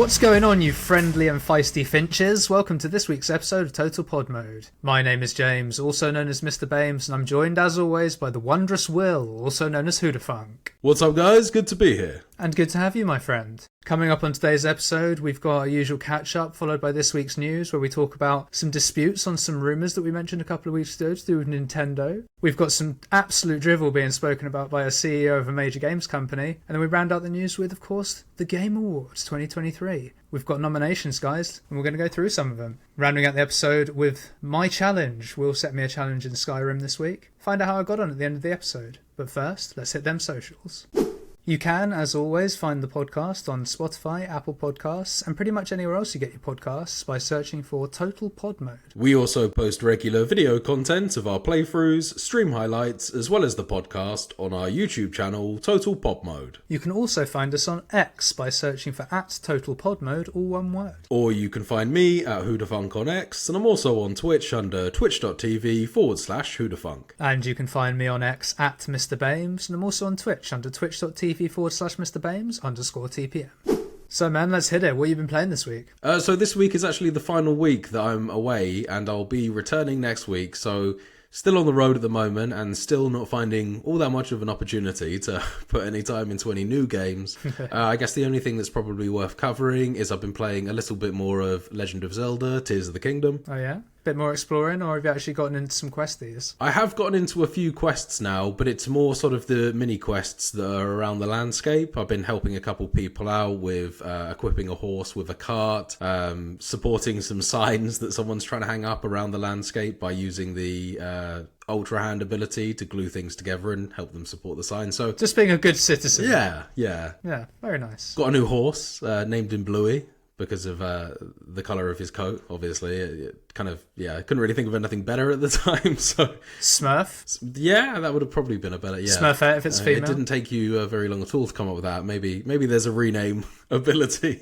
What's going on, you friendly and feisty finches? Welcome to this week's episode of Total Pod Mode. My name is James, also known as Mr. Bames, and I'm joined as always by the wondrous Will, also known as Hoodafunk. What's up, guys? Good to be here. And good to have you, my friend. Coming up on today's episode, we've got our usual catch-up, followed by this week's news, where we talk about some disputes on some rumours that we mentioned a couple of weeks ago to do with Nintendo. We've got some absolute drivel being spoken about by a CEO of a major games company. And then we round out the news with, of course, the Game Awards 2023. We've got nominations, guys, and we're going to go through some of them. Rounding out the episode with my challenge. Will set me a challenge in Skyrim this week. Find out how I got on at the end of the episode. But first, let's hit them socials. You can, as always, find the podcast on Spotify, Apple Podcasts, and pretty much anywhere else you get your podcasts by searching for Total Pod Mode. We also post regular video content of our playthroughs, stream highlights, as well as the podcast on our YouTube channel, Total Pod Mode. You can also find us on X by searching for @TotalPodMode, all one word. Or you can find me at Hoodafunk on X, and I'm also on Twitch under twitch.tv/Hoodafunk. And you can find me on X at Mr. Bames, and I'm also on Twitch under twitch.tv/MrBames_TPM. So man, let's hit it. What have you been playing this week? So this week is actually the final week that I'm away, and I'll be returning next week, so still on the road at the moment and still not finding all that much of an opportunity to put any time into any new games. I guess the only thing that's probably worth covering is I've been playing a little bit more of Legend of Zelda, Tears of the Kingdom. Oh yeah? Bit more exploring, or have you actually gotten into some questies? I have gotten into a few quests now, but it's more sort of the mini quests that are around the landscape. I've been helping a couple people out with equipping a horse with a cart, supporting some signs that someone's trying to hang up around the landscape by using the Ultra Hand ability to glue things together and help them support the sign. So just being a good citizen. Yeah, very nice. Got a new horse named him Bluey, because of the colour of his coat, obviously. It kind of, I couldn't really think of anything better at the time, so... Smurf? Yeah, that would have probably been a better, Smurfette if it's female? It didn't take you very long at all to come up with that. Maybe there's a rename ability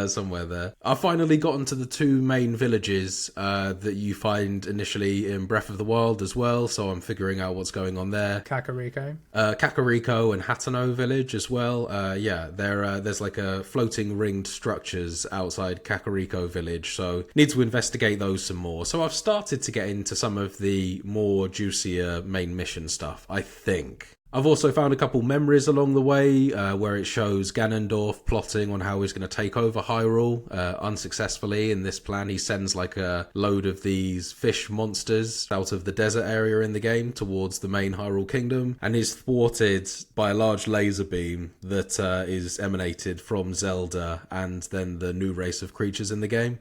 somewhere there. I've finally gotten to the two main villages that you find initially in Breath of the Wild as well, so I'm figuring out what's going on there. Kakariko and Hateno village as well. There's like a floating ringed structures outside Kakariko village, so need to investigate those some more. So I've started to get into some of the more juicier main mission stuff, I think. I've also found a couple memories along the way where it shows Ganondorf plotting on how he's going to take over Hyrule unsuccessfully. In this plan, he sends like a load of these fish monsters out of the desert area in the game towards the main Hyrule Kingdom, and is thwarted by a large laser beam that is emanated from Zelda and then the new race of creatures in the game.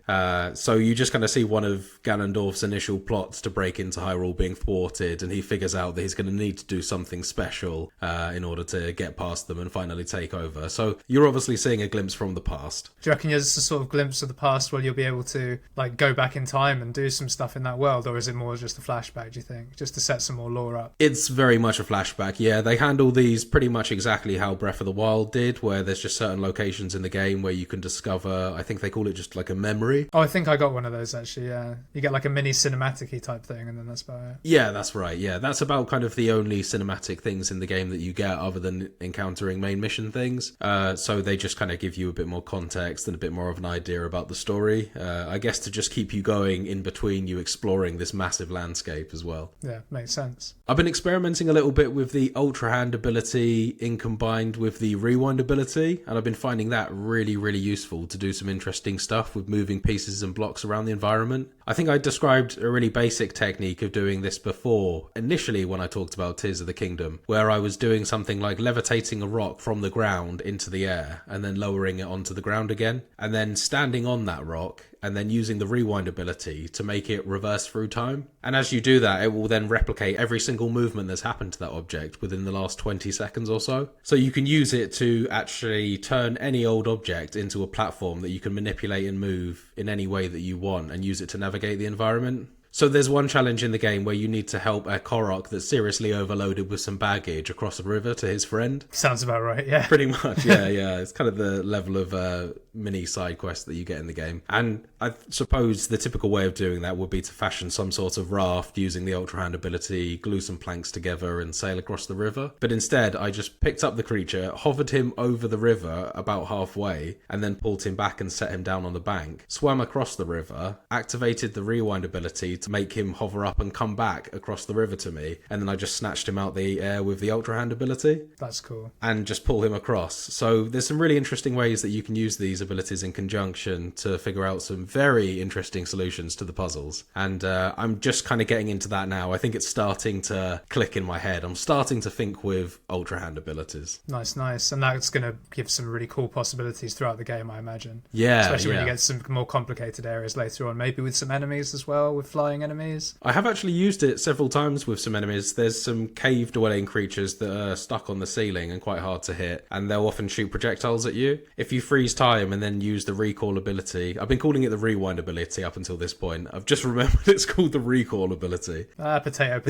So you just kind of see one of Ganondorf's initial plots to break into Hyrule being thwarted, and he figures out that he's going to need to do something special in order to get past them and finally take over. So you're obviously seeing a glimpse from the past. Do you reckon there's a sort of glimpse of the past where you'll be able to like go back in time and do some stuff in that world, or is it more just a flashback, do you think, just to set some more lore up? It's very much a flashback, yeah. They handle these pretty much exactly how Breath of the Wild did, where there's just certain locations in the game where you can discover, I think they call it just like a memory. Oh, I think I got one of those actually, yeah. You get like a mini cinematic-y type thing, and then that's about it. Yeah, that's right, yeah. That's about kind of the only cinematic things in the game that you get other than encountering main mission things. So they just kind of give you a bit more context and a bit more of an idea about the story. I guess to just keep you going in between you exploring this massive landscape as well. Yeah, makes sense. I've been experimenting a little bit with the Ultra Hand ability in combined with the Rewind ability, and I've been finding that really, really useful to do some interesting stuff with moving pieces and blocks around the environment. I think I described a really basic technique of doing this before, initially when I talked about Tears of the Kingdom, where I was doing something like levitating a rock from the ground into the air and then lowering it onto the ground again, and then standing on that rock and then using the Rewind ability to make it reverse through time. And as you do that, it will then replicate every single movement that's happened to that object within the last 20 seconds or so. So you can use it to actually turn any old object into a platform that you can manipulate and move in any way that you want and use it to navigate the environment. So there's one challenge in the game where you need to help a Korok that's seriously overloaded with some baggage across a river to his friend. Sounds about right, yeah. Pretty much, yeah. It's kind of the level of mini side quest that you get in the game. And I suppose the typical way of doing that would be to fashion some sort of raft using the Ultra Hand ability, glue some planks together and sail across the river. But instead, I just picked up the creature, hovered him over the river about halfway, and then pulled him back and set him down on the bank, swam across the river, activated the rewind ability to make him hover up and come back across the river to me, and then I just snatched him out the air with the Ultra Hand ability. That's cool. And just pull him across. So there's some really interesting ways that you can use these abilities in conjunction to figure out some very interesting solutions to the puzzles. And I'm just kind of getting into that now. I think it's starting to click in my head. I'm starting to think with Ultra Hand abilities. Nice. And that's going to give some really cool possibilities throughout the game, I imagine. Yeah. Especially when you get some more complicated areas later on, maybe with some enemies as well, with flying enemies. I have actually used it several times with some enemies. There's some cave-dwelling creatures that are stuck on the ceiling and quite hard to hit, and they'll often shoot projectiles at you. If you freeze time and then use the recall ability, I've been calling it the rewind ability up until this point. I've just remembered it's called the recall ability. Potato.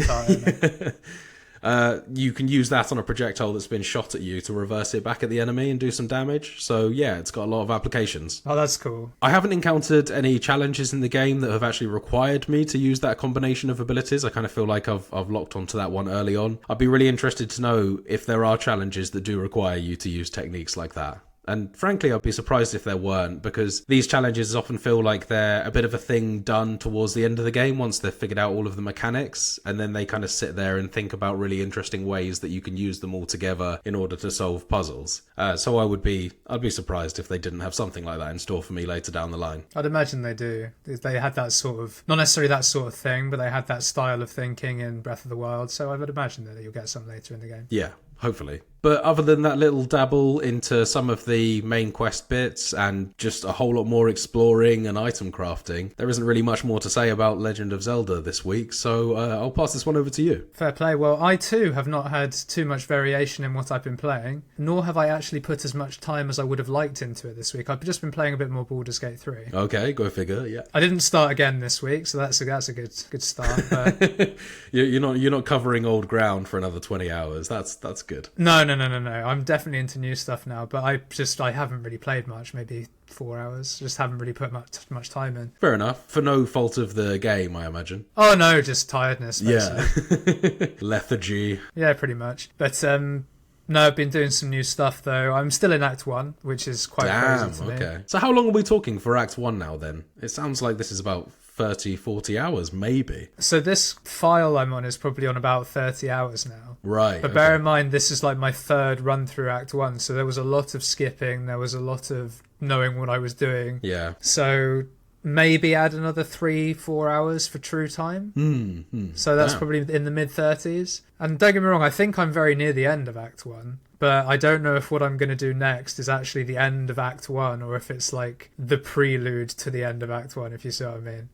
You can use that on a projectile that's been shot at you to reverse it back at the enemy and do some damage. So yeah, it's got a lot of applications. Oh, that's cool. I haven't encountered any challenges in the game that have actually required me to use that combination of abilities. I kind of feel like I've locked onto that one early on. I'd be really interested to know if there are challenges that do require you to use techniques like that. And frankly, I'd be surprised if there weren't, because these challenges often feel like they're a bit of a thing done towards the end of the game once they've figured out all of the mechanics, and then they kind of sit there and think about really interesting ways that you can use them all together in order to solve puzzles. So I'd be surprised if they didn't have something like that in store for me later down the line. I'd imagine they do. They had that sort of, not necessarily that sort of thing, but they had that style of thinking in Breath of the Wild, so I would imagine that you'll get some later in the game. Yeah. Hopefully. But other than that little dabble into some of the main quest bits and just a whole lot more exploring and item crafting, there isn't really much more to say about Legend of Zelda this week, so I'll pass this one over to you. Fair play. Well, I too have not had too much variation in what I've been playing, nor have I actually put as much time as I would have liked into it this week. I've just been playing a bit more Baldur's Gate 3. Okay, go figure, yeah. I didn't start again this week, so that's a good start. But you're not covering old ground for another 20 hours. That's good. No. I'm definitely into new stuff now, but I haven't really played much, maybe 4 hours. Just haven't really put much time in. Fair enough. For no fault of the game, I imagine. Oh no, just tiredness, basically. Yeah. Lethargy. Yeah, pretty much. But no, I've been doing some new stuff though. I'm still in Act 1, which is quite crazy to me. Okay. So how long are we talking for Act 1 now then? It sounds like this is about 30, 40 hours, maybe. So this file I'm on is probably on about 30 hours now. Right. But bear in mind, this is like my third run through Act 1, so there was a lot of skipping, there was a lot of knowing what I was doing. Yeah. So maybe add another 3-4 hours for true time. So that's probably in the mid-30s. And don't get me wrong, I think I'm very near the end of Act 1. But I don't know if what I'm going to do next is actually the end of Act 1 or if it's like the prelude to the end of Act 1, if you see what I mean.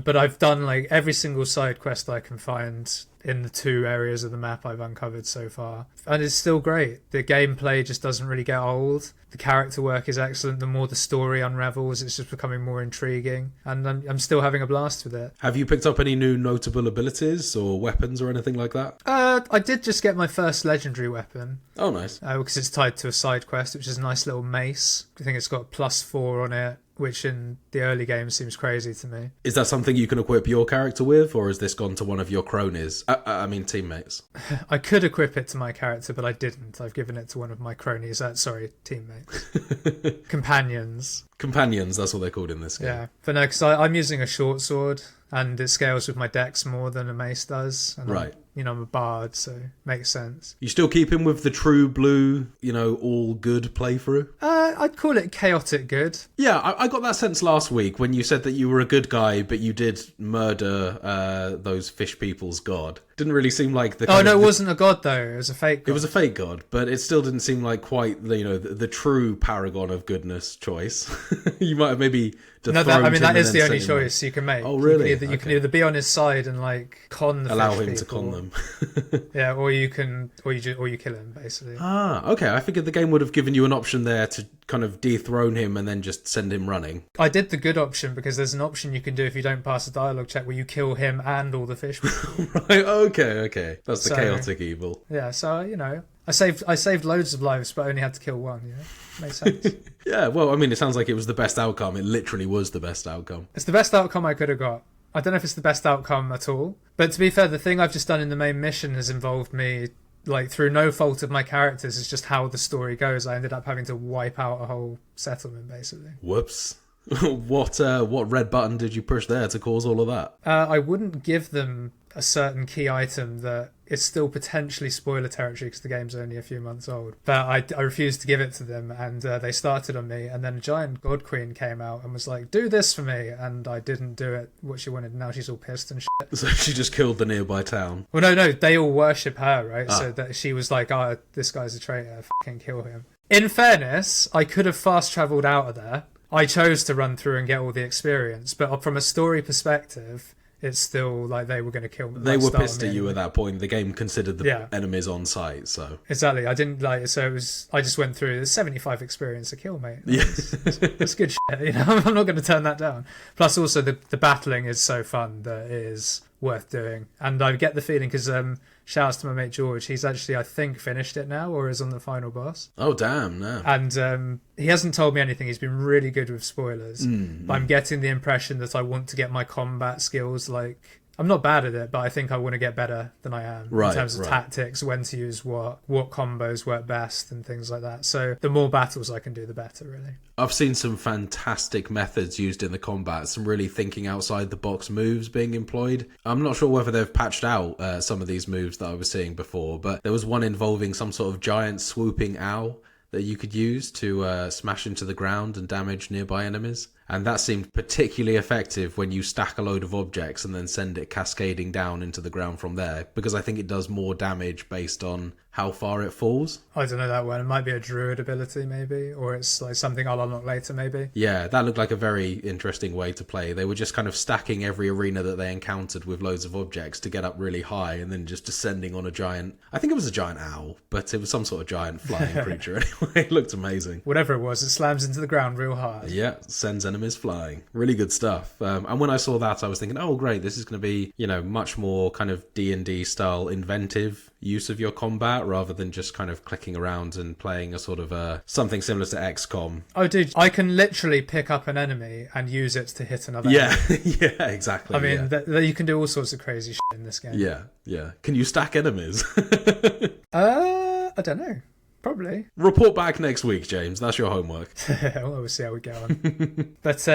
But I've done like every single side quest I can find in the 2 areas of the map I've uncovered so far. And it's still great. The gameplay just doesn't really get old. The character work is excellent. The more the story unravels, it's just becoming more intriguing. And I'm still having a blast with it. Have you picked up any new notable abilities or weapons or anything like that? I did just get my first legendary weapon. Oh, nice. Because it's tied to a side quest, which is a nice little mace. I think it's got +4 on it, which in the early game seems crazy to me. Is that something you can equip your character with, or has this gone to one of your cronies? I mean, teammates. I could equip it to my character, but I didn't. I've given it to one of my cronies. Teammates. Companions. Companions, that's what they're called in this game. Yeah, but no, because I'm using a short sword, and it scales with my dex more than a mace does. And right. I'm a bard, so makes sense. You still keeping with the true blue, all good playthrough? I'd call it chaotic good. Yeah, I got that sense last week when you said that you were a good guy, but you did murder those fish people's god. Didn't really seem like the... It wasn't a god though, it was a fake god. It was a fake god, but it still didn't seem like quite, the true paragon of goodness choice. You might have maybe... that is the only choice you can make. Oh, really? You can either be on his side and con the allow fish him people, to con them. him. Yeah, or you kill him, basically. Ah, okay. I figured the game would have given you an option there to kind of dethrone him and then just send him running. I did the good option because there's an option you can do if you don't pass a dialogue check where you kill him and all the fish people. Right, okay. That's the chaotic evil. Yeah, so, I saved loads of lives but only had to kill one, Makes sense. Yeah, well, I mean, it sounds like it was the best outcome. It literally was the best outcome. It's the best outcome I could have got. I don't know if it's the best outcome at all. But to be fair, the thing I've just done in the main mission has involved me, like, through no fault of my characters. It's just how the story goes. I ended up having to wipe out a whole settlement, basically. Whoops. What red button did you push there to cause all of that? I wouldn't give them a certain key item that is still potentially spoiler territory because the game's only a few months old. But I refused to give it to them, and they started on me, and then a giant god queen came out and was like, do this for me, and I didn't do it what she wanted. Now she's all pissed and shit. So she just killed the nearby town. Well, no, they all worship her, right? So that she was like, oh, this guy's a traitor, fucking kill him. In fairness, I could have fast travelled out of there. I chose to run through and get all the experience, but from a story perspective, it's still like they were going to kill me. They were pissed at you at that point. The game considered the enemies on site, so... Exactly. I didn't like it, so it was... I just went through the 75 experience to kill, mate. That's good shit, I'm not going to turn that down. Plus, also, the battling is so fun that it is worth doing. And I get the feeling, because shout outs to my mate George, he's actually, I think, finished it now, or is on the final boss. Oh, damn, no. And he hasn't told me anything. He's been really good with spoilers. But I'm getting the impression that I want to get my combat skills, like... I'm not bad at it, but I think I want to get better than I am in terms of tactics, when to use what combos work best and things like that. So the more battles I can do, the better, really. I've seen some fantastic methods used in the combat, some really thinking outside the box moves being employed. I'm not sure whether they've patched out some of these moves that I was seeing before, but there was one involving some sort of giant swooping owl that you could use to smash into the ground and damage nearby enemies. And that seemed particularly effective when you stack a load of objects and then send it cascading down into the ground from there, because I think it does more damage based on how far it falls. I don't know that one. It might be a druid ability, maybe, or it's like something I'll unlock later, maybe. Yeah, that looked like a very interesting way to play. They were just kind of stacking every arena that they encountered with loads of objects to get up really high, and then just descending on a giant... I think it was a giant owl, but it was some sort of giant flying creature anyway. It looked amazing. Whatever it was, it slams into the ground real hard. Yeah, sends enemies flying. Really good stuff. And when I saw that, I was thinking, oh, great, this is going to be, much more kind of D&D style inventive use of your combat, rather than just kind of clicking around and playing a sort of something similar to XCOM. Oh, dude, I can literally pick up an enemy and use it to hit another enemy. Yeah, exactly. I mean, you can do all sorts of crazy shit in this game. Yeah. Can you stack enemies? I don't know. Probably. Report back next week, James. That's your homework. Well, we'll see how we go on. But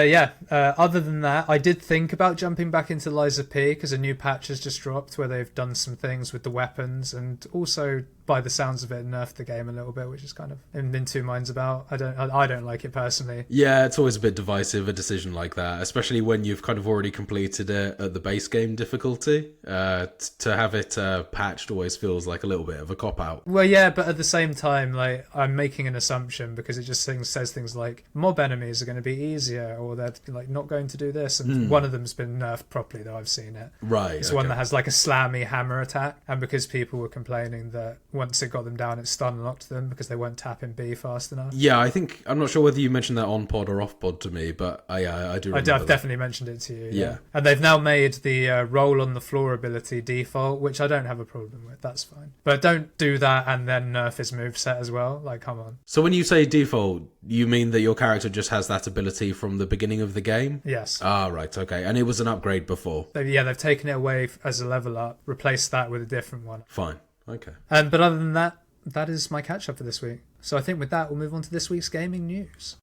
other than that, I did think about jumping back into Lies of P, because a new patch has just dropped where they've done some things with the weapons, and also, by the sounds of it, nerfed the game a little bit, which is kind of in two minds about. I don't like it personally. Yeah, it's always a bit divisive, a decision like that, especially when you've kind of already completed it at the base game difficulty. To have it patched always feels like a little bit of a cop-out. Well, yeah, but at the same time, like, I'm making an assumption, because it just says things like mob enemies are going to be easier, or they're like not going to do this, and one of them's been nerfed properly, though I've seen it. Right. It's one that has like a slammy hammer attack, and because people were complaining that once it got them down, it stun locked them because they weren't tapping B fast enough. Yeah, I'm not sure whether you mentioned that on pod or off pod to me, but I do remember I've definitely mentioned it to you. Yeah. And they've now made the roll on the floor ability default, which I don't have a problem with. That's fine. But don't do that and then nerf his moveset as well. Like, come on. So when you say default, you mean that your character just has that ability from the beginning of the game? Yes. Ah, right, okay. And it was an upgrade before? They've taken it away as a level up, replaced that with a different one. Fine. Okay. But other than that, that is my catch up for this week. So I think with that, we'll move on to this week's gaming news.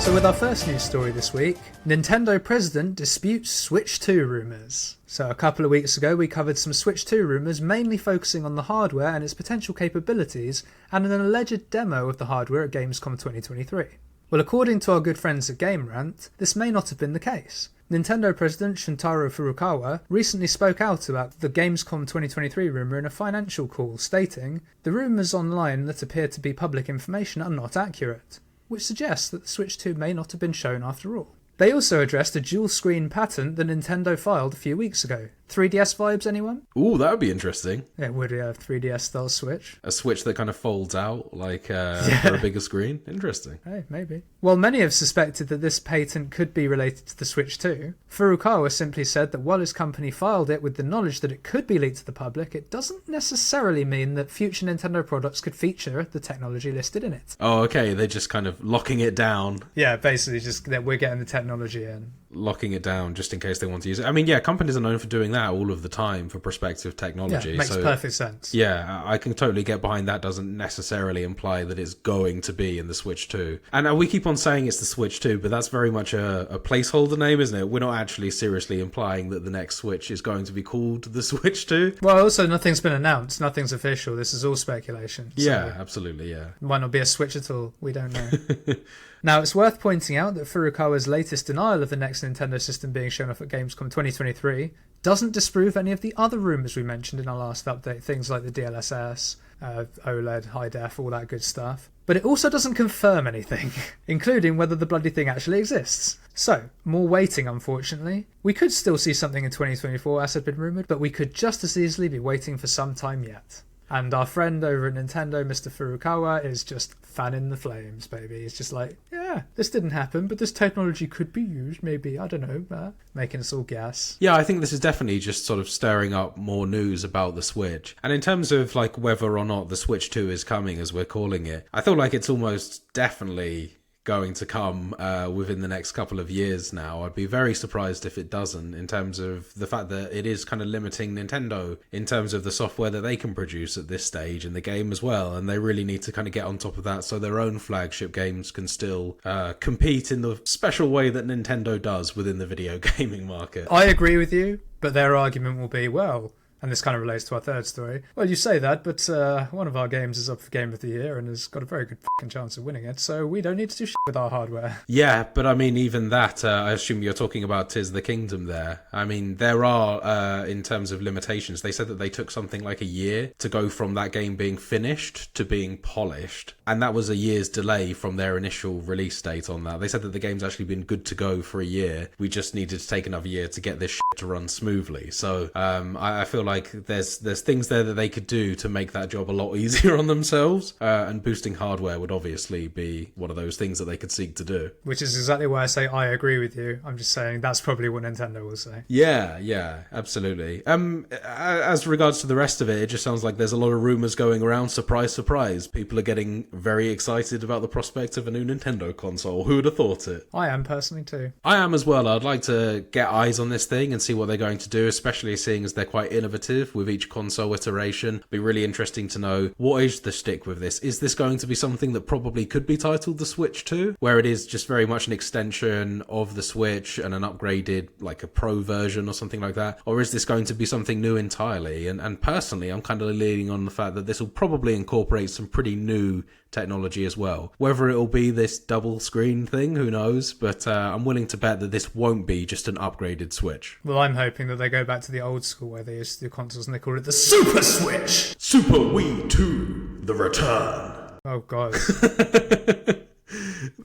So with our first news story this week, Nintendo president disputes Switch 2 rumours. So a couple of weeks ago, we covered some Switch 2 rumours, mainly focusing on the hardware and its potential capabilities, and an alleged demo of the hardware at Gamescom 2023. Well, according to our good friends at Game Rant, this may not have been the case. Nintendo president Shuntaro Furukawa recently spoke out about the Gamescom 2023 rumour in a financial call, stating, "The rumours online that appear to be public information are not accurate," which suggests that the Switch 2 may not have been shown after all. They also addressed a dual-screen patent that Nintendo filed a few weeks ago. 3DS vibes, anyone? Ooh, that would be interesting. It would have 3DS-style Switch. A Switch that kind of folds out, like, for a bigger screen? Interesting. Hey, maybe. Well, many have suspected that this patent could be related to the Switch too. Furukawa simply said that while his company filed it with the knowledge that it could be leaked to the public, it doesn't necessarily mean that future Nintendo products could feature the technology listed in it. Oh, okay, they're just kind of locking it down. Yeah, basically just that we're getting the technology in. Locking it down just in case they want to use it. I mean, yeah, companies are known for doing that all of the time for prospective technology. Yeah, makes perfect sense. Yeah, I can totally get behind that. Doesn't necessarily imply that it's going to be in the Switch 2. And we keep on saying it's the Switch 2, but that's very much a placeholder name, isn't it? We're not actually seriously implying that the next Switch is going to be called the Switch 2. Well, also, nothing's been announced. Nothing's official. This is all speculation. Yeah, absolutely, yeah. Might not be a Switch at all. We don't know. Now, it's worth pointing out that Furukawa's latest denial of the next Nintendo system being shown off at Gamescom 2023 doesn't disprove any of the other rumours we mentioned in our last update, things like the DLSS, OLED, high def, all that good stuff. But it also doesn't confirm anything, including whether the bloody thing actually exists. So, more waiting, unfortunately. We could still see something in 2024, as had been rumoured, but we could just as easily be waiting for some time yet. And our friend over at Nintendo, Mr. Furukawa, is just fanning the flames, baby. He's just like, yeah, this didn't happen, but this technology could be used, maybe, I don't know, making us all guess. Yeah, I think this is definitely just sort of stirring up more news about the Switch. And in terms of like whether or not the Switch 2 is coming, as we're calling it, I feel like it's almost definitely going to come within the next couple of years now. I'd be very surprised if it doesn't, in terms of the fact that it is kind of limiting Nintendo in terms of the software that they can produce at this stage in the game as well, and they really need to kind of get on top of that so their own flagship games can still compete in the special way that Nintendo does within the video gaming market. I agree with you, but their argument will be, well, and this kind of relates to our third story. Well, you say that, but one of our games is up for Game of the Year and has got a very good fucking chance of winning it, so we don't need to do shit with our hardware. Yeah, but I mean, even that, I assume you're talking about Tears of the Kingdom there. I mean, there are, in terms of limitations, they said that they took something like a year to go from that game being finished to being polished, and that was a year's delay from their initial release date on that. They said that the game's actually been good to go for a year. We just needed to take another year to get this shit to run smoothly. So I feel like there's things there that they could do to make that job a lot easier on themselves, and boosting hardware would obviously be one of those things that they could seek to do. Which is exactly why I say I agree with you. I'm just saying that's probably what Nintendo will say. Yeah, absolutely. As regards to the rest of it, it just sounds like there's a lot of rumours going around. Surprise, surprise. People are getting very excited about the prospect of a new Nintendo console. Who would have thought it? I am personally too. I am as well. I'd like to get eyes on this thing and see what they're going to do, especially seeing as they're quite innovative with each console iteration. It'd be really interesting to know what is the stick with this. Is this going to be something that probably could be titled the Switch 2, where it is just very much an extension of the Switch and an upgraded, like a pro version or something like that? Or is this going to be something new entirely? And personally, I'm kind of leaning on the fact that this will probably incorporate some pretty new technology as well. Whether it'll be this double screen thing, who knows? But I'm willing to bet that this won't be just an upgraded Switch. Well, I'm hoping that they go back to the old school where they used to do consoles and they call it the Super Switch! Super Wii 2, the return. Oh, God. The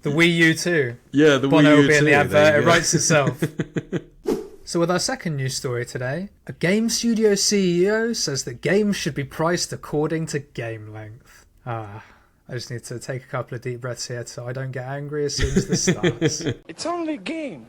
Wii U 2. Yeah, the Bono Wii U will be in 2. the advert. It writes itself. So with our second news story today, a game studio CEO says that games should be priced according to game length. I just need to take a couple of deep breaths here so I don't get angry as soon as this starts. It's only a game.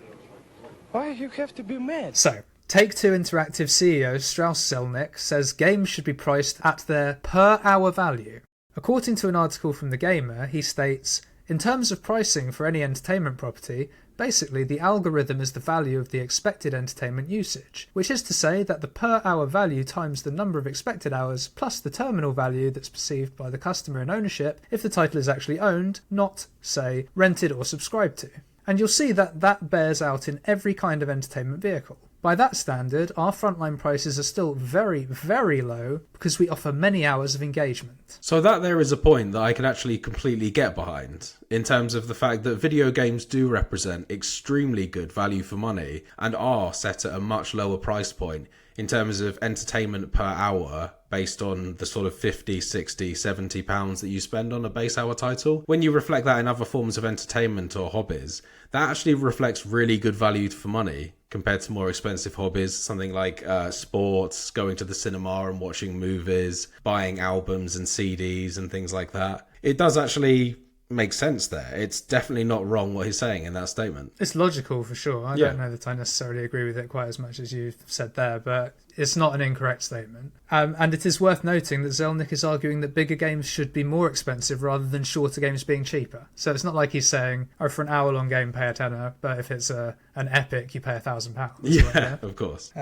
Why you have to be mad? So, Take-Two Interactive CEO Strauss Zelnick says games should be priced at their per-hour value. According to an article from The Gamer, he states, "In terms of pricing for any entertainment property, basically the algorithm is the value of the expected entertainment usage, which is to say that the per-hour value times the number of expected hours plus the terminal value that's perceived by the customer in ownership if the title is actually owned, not, say, rented or subscribed to." And you'll see that that bears out in every kind of entertainment vehicle. By that standard, our frontline prices are still very, very low because we offer many hours of engagement. So that there is a point that I can actually completely get behind. in terms of the fact that video games do represent extremely good value for money and are set at a much lower price point in terms of entertainment per hour based on the sort of 50, 60, 70 pounds that you spend on a base hour title. When you reflect that in other forms of entertainment or hobbies, that actually reflects really good value for money compared to more expensive hobbies, something like sports, going to the cinema and watching movies, buying albums and CDs and things like that. It does actually make sense there. It's definitely not wrong what he's saying in that statement. It's logical for sure. I don't know that I necessarily agree with it quite as much as you've said there, but it's not an incorrect statement. And it is worth noting that Zelnick is arguing that bigger games should be more expensive rather than shorter games being cheaper. So it's not like he's saying, oh, for an hour-long game, pay a tenner, but if it's an epic, you pay £1,000. Yeah, of course.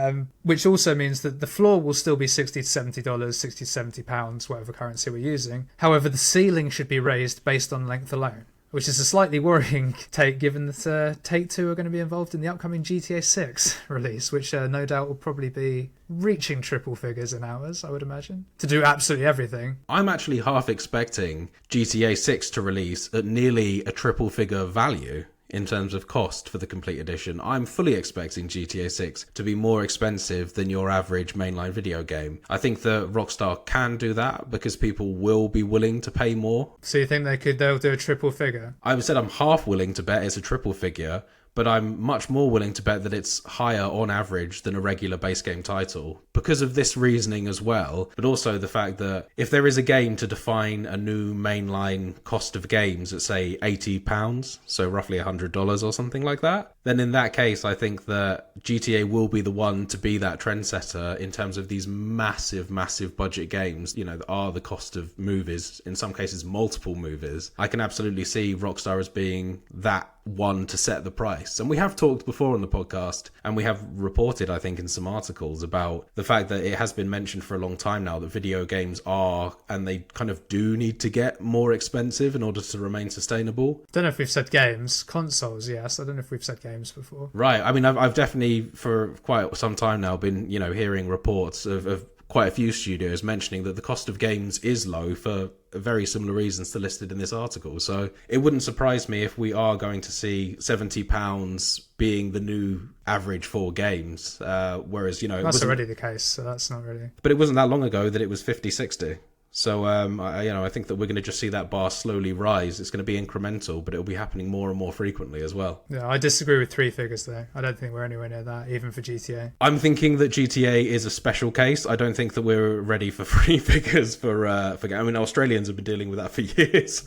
Which also means that the floor will still be $60 to $70, $60 to £70, whatever currency we're using. However, the ceiling should be raised based on length alone, which is a slightly worrying take given that Take-Two are going to be involved in the upcoming GTA 6 release, which no doubt will probably be reaching triple figures in hours, I would imagine, to do absolutely everything. I'm actually half expecting GTA 6 to release at nearly a triple figure value in terms of cost for the complete edition. I'm fully expecting GTA 6 to be more expensive than your average mainline video game. I think that Rockstar can do that because people will be willing to pay more. So you think they'll do a triple figure? I said I'm half willing to bet it's a triple figure, but I'm much more willing to bet that it's higher on average than a regular base game title because of this reasoning as well, but also the fact that if there is a game to define a new mainline cost of games at, say, £80, so roughly $100 or something like that, then in that case, I think that GTA will be the one to be that trendsetter in terms of these massive, massive budget games, you know, that are the cost of movies, in some cases multiple movies. I can absolutely see Rockstar as being that one to set the price. And we have talked before on the podcast, and we have reported, I think, in some articles about the fact that it has been mentioned for a long time now that video games are, and they kind of do need to get more expensive in order to remain sustainable. Don't know if we've said games. Consoles, yes. I don't know if we've said games before. Right. I mean, I've definitely for quite some time now been, you know, hearing reports of quite a few studios mentioning that the cost of games is low for very similar reasons to listed in this article. So it wouldn't surprise me if we are going to see £70 being the new average for games, whereas, you know... That's already the case, so that's not really... But it wasn't that long ago that it was 50, 60. So, I think that we're going to just see that bar slowly rise. It's going to be incremental, but it'll be happening more and more frequently as well. Yeah, I disagree with three figures, though. I don't think we're anywhere near that, even for GTA. I'm thinking that GTA is a special case. I don't think that we're ready for three figures for I mean, Australians have been dealing with that for years.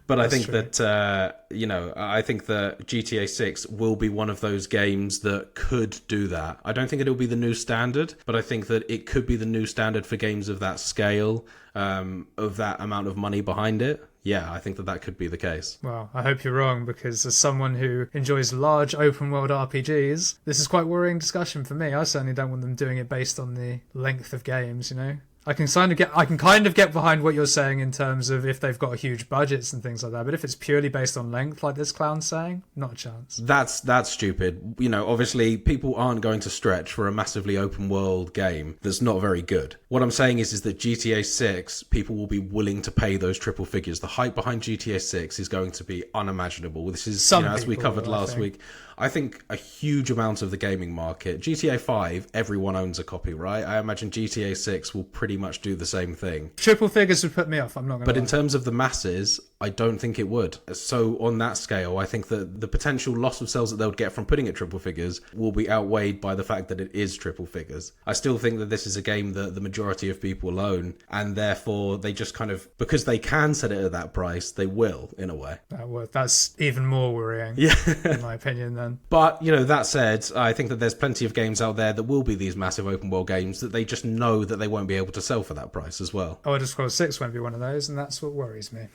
But I think true. That, I think that GTA 6 will be one of those games that could do that. I don't think it'll be the new standard, but I think that it could be the new standard for games of that scale, of that amount of money behind it. Yeah, I think that could be the case. Well, I hope you're wrong, because as someone who enjoys large open-world RPGs, this is quite worrying discussion for me. I certainly don't want them doing it based on the length of games, you know? I can kind of get behind what you're saying in terms of if they've got huge budgets and things like that, but if it's purely based on length, like this clown's saying, not a chance. That's stupid. You know, obviously people aren't going to stretch for a massively open world game that's not very good. What I'm saying is that GTA 6, people will be willing to pay those triple figures. The hype behind GTA 6 is going to be unimaginable. This is, as we covered last week. I think a huge amount of the gaming market, GTA 5, everyone owns a copy, right? I imagine GTA 6 will pretty much do the same thing. Triple figures would put me off, I'm not going to lie. But in terms of the masses, I don't think it would. So on that scale, I think that the potential loss of sales that they would get from putting it triple figures will be outweighed by the fact that it is triple figures. I still think that this is a game that the majority of people own, and therefore they just kind of, because they can set it at that price, they will, in a way. That's even more worrying, in my opinion, then. But, that said, I think that there's plenty of games out there that will be these massive open world games that they just know that they won't be able to sell for that price as well. Elder Scrolls 6 won't be one of those, and that's what worries me.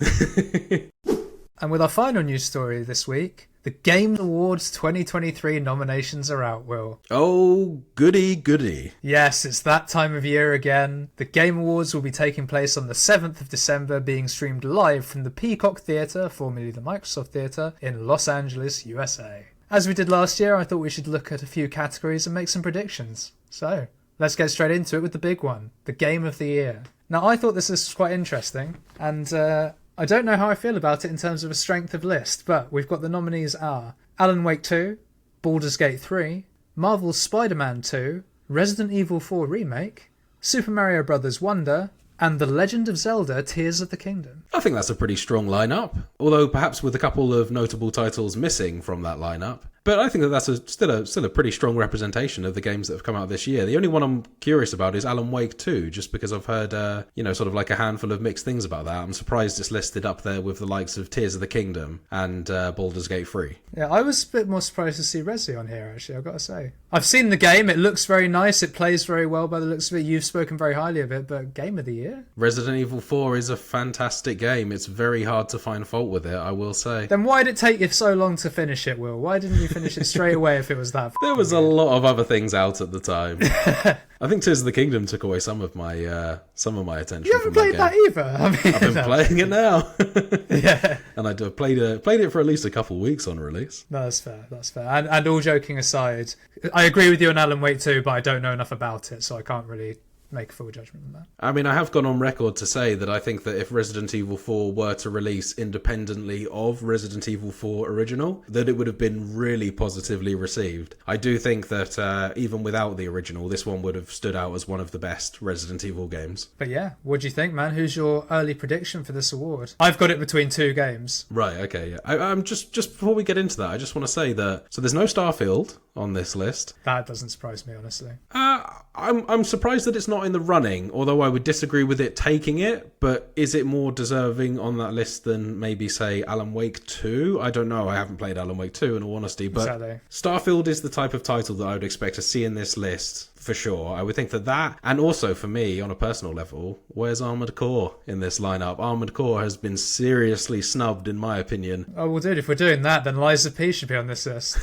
And with our final news story this week, the Game Awards 2023 nominations are out, Will. Oh, goody, goody. Yes, it's that time of year again. The Game Awards will be taking place on the 7th of December, being streamed live from the Peacock Theatre, formerly the Microsoft Theatre, in Los Angeles, USA. As we did last year, I thought we should look at a few categories and make some predictions. So, let's get straight into it with the big one, the Game of the Year. Now, I thought this was quite interesting, and I don't know how I feel about it in terms of a strength of list, but we've got the nominees are Alan Wake 2, Baldur's Gate 3, Marvel's Spider-Man 2, Resident Evil 4 Remake, Super Mario Bros. Wonder, and The Legend of Zelda Tears of the Kingdom. I think that's a pretty strong lineup, although perhaps with a couple of notable titles missing from that lineup. But I think that that's still a pretty strong representation of the games that have come out this year. The only one I'm curious about is Alan Wake 2, just because I've heard, sort of like a handful of mixed things about that. I'm surprised it's listed up there with the likes of Tears of the Kingdom and Baldur's Gate 3. Yeah, I was a bit more surprised to see Resi on here, actually, I've got to say. I've seen the game, it looks very nice, it plays very well by the looks of it. You've spoken very highly of it, but Game of the Year? Resident Evil 4 is a fantastic game. It's very hard to find fault with it, I will say. Then why did it take you so long to finish it, Will? Why didn't you finish it straight away if it was that? There was a lot of other things out at the time. I think Tears of the Kingdom took away some of my attention. You haven't played that either. I've been playing it now. Yeah, and I played it for at least a couple of weeks on release. No, that's fair. And all joking aside, I agree with you on Alan Wake 2, but I don't know enough about it, so I can't really make a full judgment on that. I mean, I have gone on record to say that I think that if Resident Evil 4 were to release independently of Resident Evil 4 Original, that it would have been really positively received. I do think that even without the original, this one would have stood out as one of the best Resident Evil games. But yeah, what do you think, man? Who's your early prediction for this award? I've got it between two games. Right, okay, yeah. I'm just before we get into that, I just want to say that, so there's no Starfield on this list. That doesn't surprise me, honestly. I'm surprised that it's not in the running, although I would disagree with it taking it, but is it more deserving on that list than maybe, say, Alan Wake 2? I don't know, I haven't played Alan Wake 2 in all honesty, but exactly. Starfield is the type of title that I would expect to see in this list. For sure. I would think that, and also for me, on a personal level, where's Armored Core in this lineup? Armored Core has been seriously snubbed, in my opinion. Oh, well, dude, if we're doing that, then Lies of P should be on this list.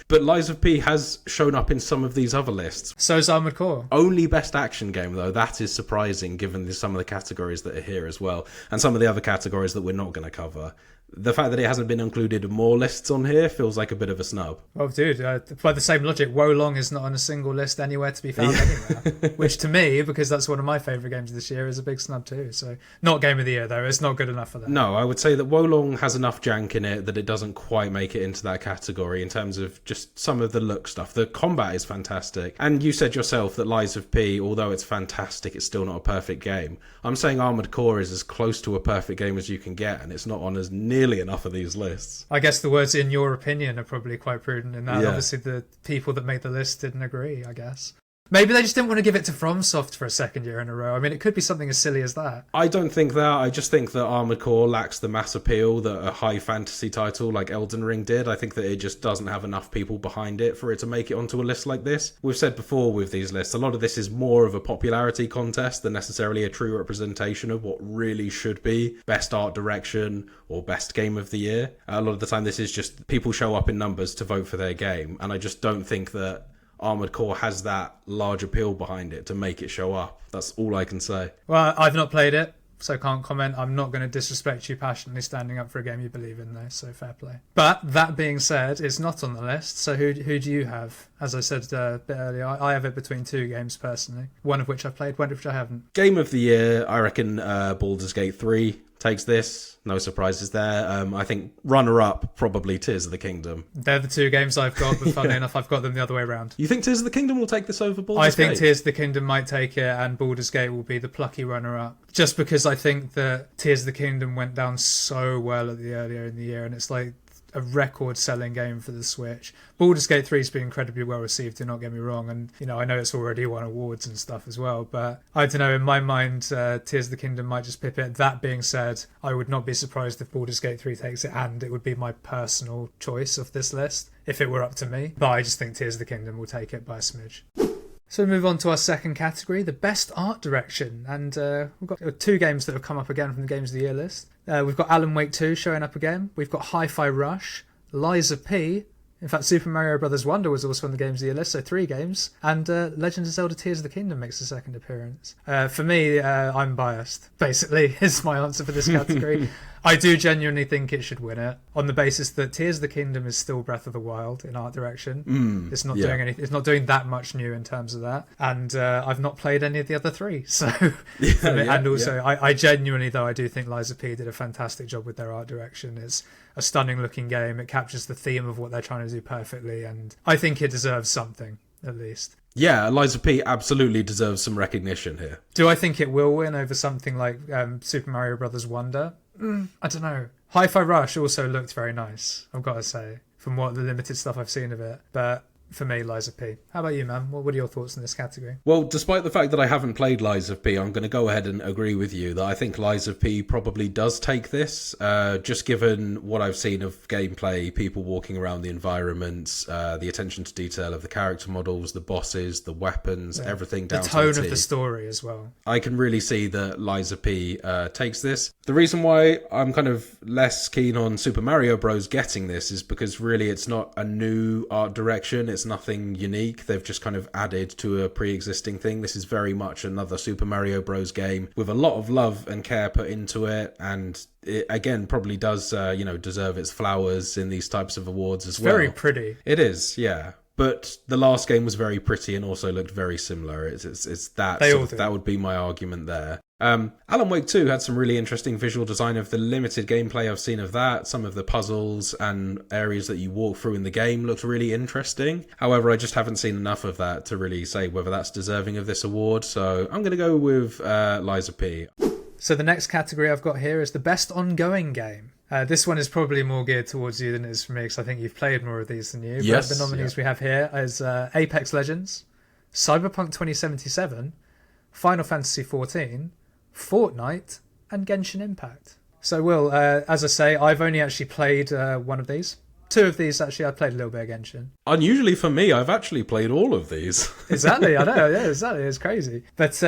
But Lies of P has shown up in some of these other lists. So's Armored Core. Only Best Action Game, though. That is surprising, given some of the categories that are here as well, and some of the other categories that we're not going to cover. The fact that it hasn't been included in more lists on here feels like a bit of a snub. Well, dude, by the same logic, Wolong is not on a single list anywhere to be found anywhere. Which to me, because that's one of my favourite games this year, is a big snub too. So, not Game of the Year, though. It's not good enough for that. No, I would say that Wolong has enough jank in it that it doesn't quite make it into that category in terms of just some of the look stuff. The combat is fantastic. And you said yourself that Lies of P, although it's fantastic, it's still not a perfect game. I'm saying Armored Core is as close to a perfect game as you can get, and it's not on as nearly enough of these lists. I guess the words "in your opinion" are probably quite prudent in that. Yeah. Obviously, the people that made the list didn't agree, I guess. Maybe they just didn't want to give it to FromSoft for a second year in a row. I mean, it could be something as silly as that. I don't think that. I just think that Armored Core lacks the mass appeal that a high fantasy title like Elden Ring did. I think that it just doesn't have enough people behind it for it to make it onto a list like this. We've said before with these lists, a lot of this is more of a popularity contest than necessarily a true representation of what really should be best art direction or best game of the year. A lot of the time this is just people show up in numbers to vote for their game, and I just don't think that Armored Core has that large appeal behind it to make it show up. That's all I can say. Well, I've not played it, so can't comment. I'm not going to disrespect you passionately standing up for a game you believe in, though, so fair play. But that being said, it's not on the list, so who do you have? As I said a bit earlier, I have it between two games personally, one of which I've played, one of which I haven't. Game of the year, I reckon Baldur's Gate 3 takes this. No surprises there. I think runner-up, probably Tears of the Kingdom. They're the two games I've got, but funnily enough, I've got them the other way around. You think Tears of the Kingdom will take this over Baldur's Gate? I think Tears of the Kingdom might take it, and Baldur's Gate will be the plucky runner-up. Just because I think that Tears of the Kingdom went down so well earlier in the year, and it's like a record-selling game for the Switch. Baldur's Gate 3 has been incredibly well received, do not get me wrong, and I know it's already won awards and stuff as well, but I don't know, in my mind, Tears of the Kingdom might just pip it. That being said, I would not be surprised if Baldur's Gate 3 takes it, and it would be my personal choice of this list, if it were up to me, but I just think Tears of the Kingdom will take it by a smidge. So we move on to our second category, the best art direction, and we've got two games that have come up again from the Games of the Year list. We've got Alan Wake 2 showing up again, we've got Hi-Fi Rush, Lies of P, in fact Super Mario Bros. Wonder was also on the Games of the Year list, so 3 games, and Legend of Zelda Tears of the Kingdom makes a second appearance. For me, I'm biased, basically, is my answer for this category. I do genuinely think it should win it on the basis that Tears of the Kingdom is still Breath of the Wild in art direction. It's not doing anything. It's not doing that much new in terms of that. And I've not played any of the other three. So, I genuinely, though, I do think Lies of P did a fantastic job with their art direction. It's a stunning looking game. It captures the theme of what they're trying to do perfectly. And I think it deserves something, at least. Yeah, Lies of P absolutely deserves some recognition here. Do I think it will win over something like Super Mario Brothers Wonder? I don't know. Hi-Fi Rush also looked very nice, I've got to say, from what the limited stuff I've seen of it. But for me, Lies of P. How about you, man? What are your thoughts in this category? Well, despite the fact that I haven't played Lies of P, I'm going to go ahead and agree with you that I think Lies of P probably does take this, just given what I've seen of gameplay, people walking around the environments, the attention to detail of the character models, the bosses, the weapons, everything down to the tone of the story as well. I can really see that Lies of P takes this. The reason why I'm kind of less keen on Super Mario Bros. Getting this is because really it's not a new art direction. It's nothing unique. They've just kind of added to a pre-existing thing. This is very much another Super Mario Bros. Game with a lot of love and care put into it, and it again probably does deserve its flowers in these types of awards as well. Very pretty. It is, yeah. But the last game was very pretty and also looked very similar. It's that that would be my argument there. Alan Wake 2 had some really interesting visual design of the limited gameplay I've seen of that. Some of the puzzles and areas that you walk through in the game looked really interesting. However, I just haven't seen enough of that to really say whether that's deserving of this award. So I'm going to go with Lies of P. So the next category I've got here is the best ongoing game. This one is probably more geared towards you than it is for me, because I think you've played more of these than you. Yes, but the nominees we have here is Apex Legends, Cyberpunk 2077, Final Fantasy XIV, Fortnite, and Genshin Impact. So, Will, as I say, I've only actually played one of these. Two of these, actually, I played a little bit of Genshin. Unusually for me, I've actually played all of these. Exactly, I know, yeah, exactly, it's crazy. But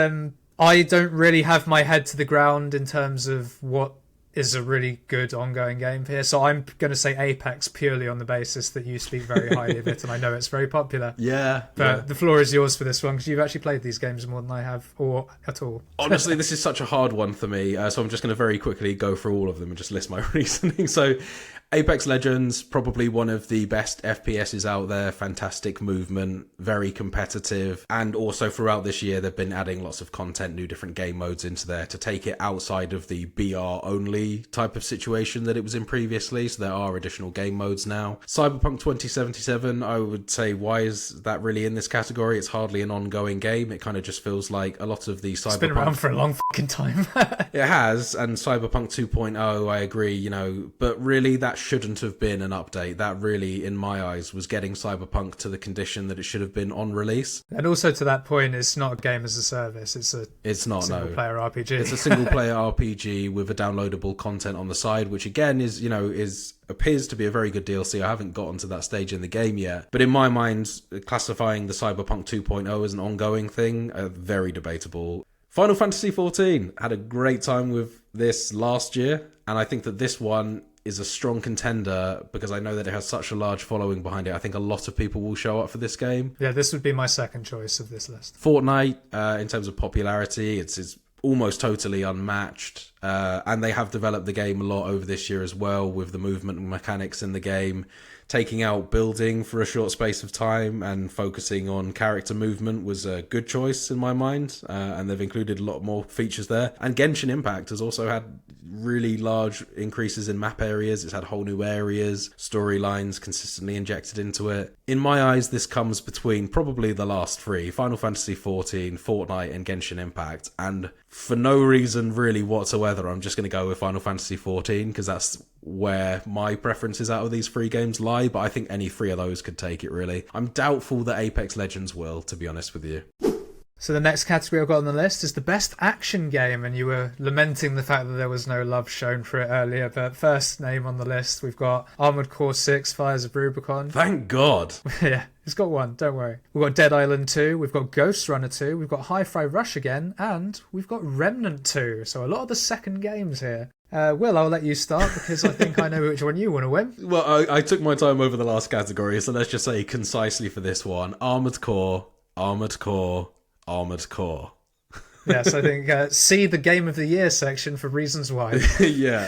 I don't really have my head to the ground in terms of what is a really good ongoing game here. So I'm going to say Apex purely on the basis that you speak very highly of it, and I know it's very popular. Yeah. But the floor is yours for this one, because you've actually played these games more than I have, or at all. Honestly, this is such a hard one for me, so I'm just going to very quickly go through all of them and just list my reasoning. So Apex Legends, probably one of the best FPSs out there. Fantastic movement, very competitive. And also throughout this year, they've been adding lots of content, new different game modes into there to take it outside of the BR only type of situation that it was in previously. So there are additional game modes now. Cyberpunk 2077, I would say, why is that really in this category? It's hardly an ongoing game. It kind of just feels like a lot of the Cyberpunk... It's been around for a long fucking time. It has, and Cyberpunk 2.0, I agree, but really that shouldn't have been an update. That really, in my eyes, was getting Cyberpunk to the condition that it should have been on release. And also to that point, it's not a game as a service. It's not single player RPG. It's a single player RPG with a downloadable content on the side, which again is appears to be a very good DLC. I haven't gotten to that stage in the game yet, but in my mind, classifying the Cyberpunk 2.0 as an ongoing thing, very debatable. Final Fantasy XIV, had a great time with this last year, and I think that this one is a strong contender because I know that it has such a large following behind it. I think a lot of people will show up for this game. Yeah, this would be my second choice of this list. Fortnite, in terms of popularity, it's almost totally unmatched, and they have developed the game a lot over this year as well, with the movement mechanics in the game, taking out building for a short space of time and focusing on character movement was a good choice in my mind, and they've included a lot more features there. And Genshin Impact has also had really large increases in map areas. It's had whole new areas, storylines consistently injected into it. In my eyes, this comes between probably the last three: Final Fantasy XIV, Fortnite, and Genshin Impact. And for no reason really whatsoever, I'm just going to go with Final Fantasy XIV because that's where my preferences out of these three games lie, but I think any three of those could take it, really. I'm doubtful that Apex Legends will, to be honest with you. So the next category I've got on the list is the best action game, and you were lamenting the fact that there was no love shown for it earlier, but first name on the list, we've got Armored Core 6 Fires of Rubicon. Thank God. Yeah, it's got one, don't worry. We've got Dead Island 2, we've got Ghost Runner 2, we've got Hi-Fi Rush again, and we've got Remnant 2, so a lot of the second games here. Will, I'll let you start because I think I know which one you want to win. Well, I took my time over the last category, so let's just say concisely for this one, Armored Core, Armored Core, Armored Core. Yes, I think see the Game of the Year section for reasons why. Yeah.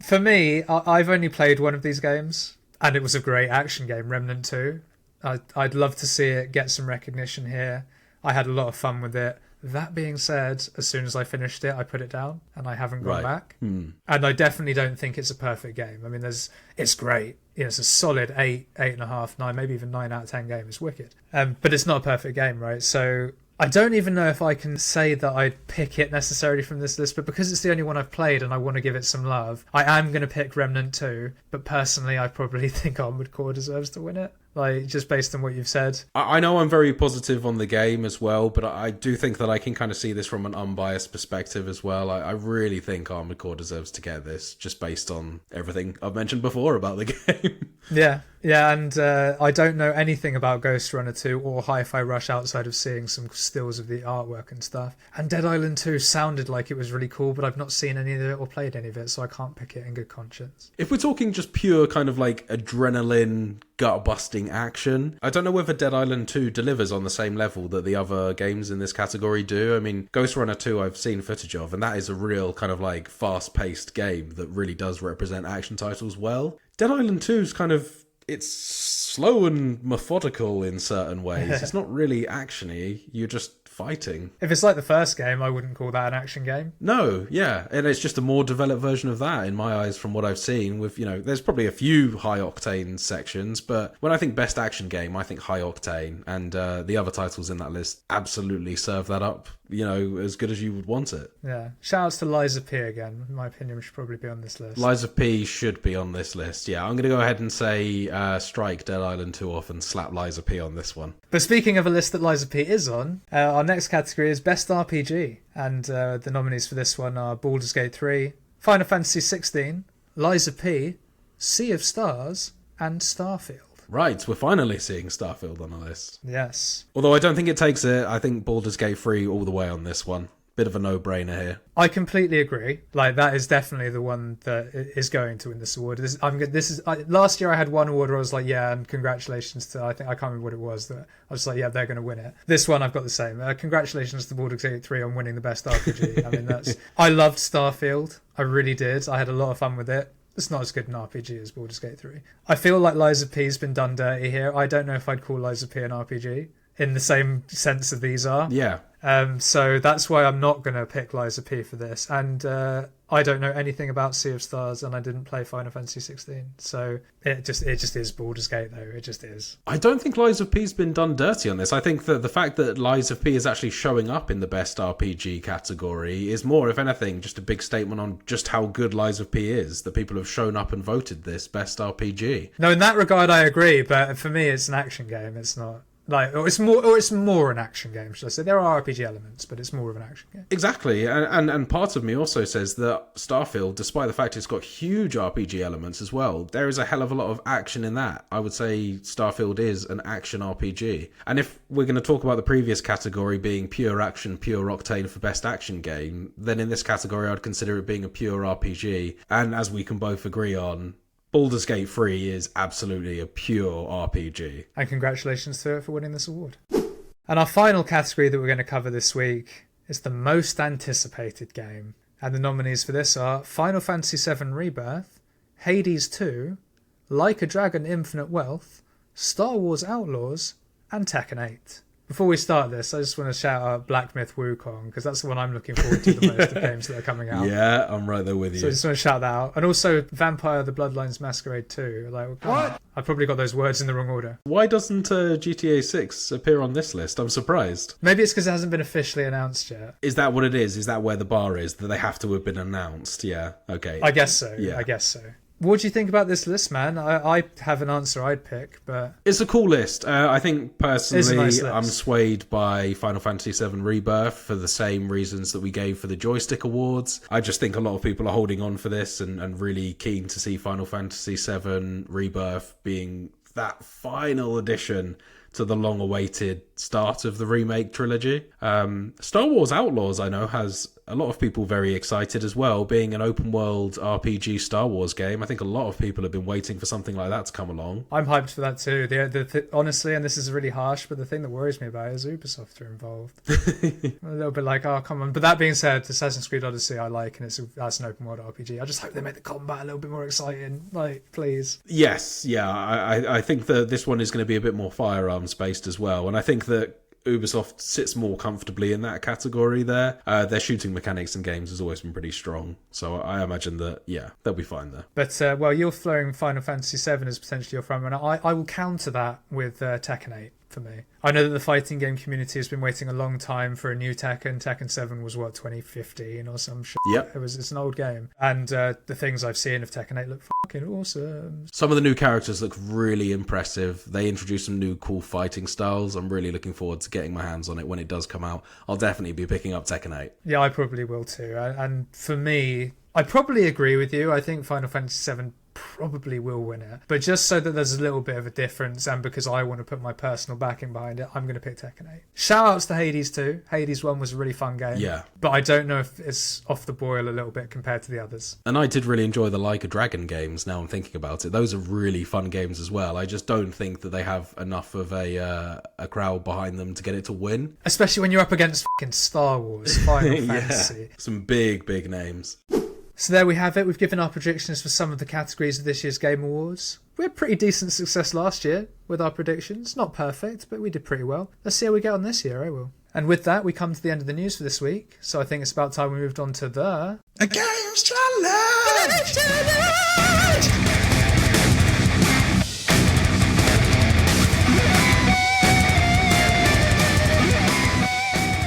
For me, I've only played one of these games, and it was a great action game, Remnant 2. I'd love to see it get some recognition here. I had a lot of fun with it. That being said, as soon as I finished it, I put it down, and I haven't gone back. And I definitely don't think it's a perfect game. I mean, it's great. It's a solid 8.5, 9, maybe even 9 out of 10 game. It's wicked. But it's not a perfect game, right? So I don't even know if I can say that I'd pick it necessarily from this list, but because it's the only one I've played and I want to give it some love, I am going to pick Remnant 2. But personally, I probably think Armored Core deserves to win it. Like, just based on what you've said. I know I'm very positive on the game as well, but I do think that I can kind of see this from an unbiased perspective as well. I really think Armored Core deserves to get this, just based on everything I've mentioned before about the game. Yeah, and I don't know anything about Ghost Runner 2 or Hi-Fi Rush outside of seeing some stills of the artwork and stuff. And Dead Island 2 sounded like it was really cool, but I've not seen any of it or played any of it, so I can't pick it in good conscience. If we're talking just pure kind of like adrenaline, gut-busting action, I don't know whether Dead Island 2 delivers on the same level that the other games in this category do. I mean, Ghost Runner 2 I've seen footage of, and that is a real kind of like fast-paced game that really does represent action titles well. Dead Island 2 is kind of, it's slow and methodical in certain ways. It's not really actiony. You're just fighting. If it's like the first game, I wouldn't call that an action game. No, yeah. And it's just a more developed version of that in my eyes from what I've seen with, there's probably a few high octane sections, but when I think best action game, I think high octane, and the other titles in that list absolutely serve that up, as good as you would want it. Yeah. Shout outs to Lies of P again. In my opinion, should probably be on this list. Lies of P should be on this list. Yeah, I'm going to go ahead and say strike Dead Island 2 off and slap Lies of P on this one. But speaking of a list that Lies of P is on, our next category is Best RPG. And the nominees for this one are Baldur's Gate 3, Final Fantasy 16, Lies of P, Sea of Stars, and Starfield. Right, we're finally seeing Starfield on the list. Yes. Although I don't think it takes it. I think Baldur's Gate 3 all the way on this one. Bit of a no-brainer here. I completely agree. Like, that is definitely the one that is going to win this award. Last year I had one award where I was like, yeah, and congratulations to, I can't remember what it was, that I was like, yeah, they're going to win it. This one I've got the same. Congratulations to Baldur's Gate 3 on winning the best RPG. I mean, I loved Starfield. I really did. I had a lot of fun with it. It's not as good an RPG as Baldur's Gate 3. I feel like Lies of P's been done dirty here. I don't know if I'd call Lies of P an RPG in the same sense that these are. Yeah. So that's why I'm not going to pick Lies of P for this. And I don't know anything about Sea of Stars, and I didn't play Final Fantasy 16. So it just is Baldur's Gate, though. It just is. I don't think Lies of P's been done dirty on this. I think that the fact that Lies of P is actually showing up in the best RPG category is more, if anything, just a big statement on just how good Lies of P is. That people have shown up and voted this best RPG. No, in that regard, I agree. But for me, it's an action game. It's not. It's more an action game, should I say. There are RPG elements, but it's more of an action game. Exactly, and part of me also says that Starfield, despite the fact it's got huge RPG elements as well, there is a hell of a lot of action in that. I would say Starfield is an action RPG. And if we're going to talk about the previous category being pure action, pure octane for best action game, then in this category I'd consider it being a pure RPG. And as we can both agree on, Baldur's Gate 3 is absolutely a pure RPG. And congratulations to it for winning this award. And our final category that we're going to cover this week is the most anticipated game. And the nominees for this are Final Fantasy VII Rebirth, Hades 2, Like a Dragon Infinite Wealth, Star Wars Outlaws, and Tekken 8. Before we start this, I just want to shout out Black Myth Wukong, because that's the one I'm looking forward to the most of games that are coming out. Yeah, I'm right there with you. So I just want to shout that out. And also Vampire the Bloodlines Masquerade 2. What? I probably got those words in the wrong order. Why doesn't GTA 6 appear on this list? I'm surprised. Maybe it's because it hasn't been officially announced yet. Is that what it is? Is that where the bar is? That they have to have been announced? Yeah, okay. I guess so. Yeah. I guess so. What do you think about this list, man? I have an answer I'd pick, but... It's a cool list. I think, personally, nice list. I'm swayed by Final Fantasy VII Rebirth for the same reasons that we gave for the Joystick Awards. I just think a lot of people are holding on for this and really keen to see Final Fantasy VII Rebirth being that final addition to the long-awaited start of the remake trilogy. Star Wars Outlaws, I know, has a lot of people very excited as well, being an open world RPG Star Wars game. I think a lot of people have been waiting for something like that to come along. I'm hyped for that too. Honestly, and this is really harsh, but the thing that worries me about it is Ubisoft are involved. A little bit like, oh, come on. But that being said, Assassin's Creed Odyssey I like, and that's an open world RPG. I just hope they make the combat a little bit more exciting. Like, please. Yes, yeah. I think that this one is going to be a bit more firearms based as well. And I think that Ubisoft sits more comfortably in that category there. Their shooting mechanics in games has always been pretty strong. So I imagine that, yeah, they'll be fine there. But, well, you're throwing Final Fantasy VII as potentially your frontrunner. I will counter that with Tekken 8 for me. I know that the fighting game community has been waiting a long time for a new Tekken. Tekken 7 was, 2015 or some shit? Yep. It's an old game. And the things I've seen of Tekken 8 look fucking awesome. Some of the new characters look really impressive. They introduced some new cool fighting styles. I'm really looking forward to getting my hands on it when it does come out. I'll definitely be picking up Tekken 8. Yeah, I probably will too. And for me, I probably agree with you. I think Final Fantasy VII probably will win it. But just so that there's a little bit of a difference, and because I want to put my personal backing behind it, I'm going to pick Tekken 8. Shout outs to Hades too. Hades 1 was a really fun game. Yeah. But I don't know if it's off the boil a little bit compared to the others. And I did really enjoy the Like a Dragon games, now I'm thinking about it. Those are really fun games as well. I just don't think that they have enough of a crowd behind them to get it to win. Especially when you're up against fucking Star Wars, Final Fantasy. Some big names. So there we have it. We've given our predictions for some of the categories of this year's Game Awards. We had pretty decent success last year with our predictions. Not perfect, but we did pretty well. Let's see how we get on this year, I will. And with that, we come to the end of the news for this week. So I think it's about time we moved on to the... A Games Challenge!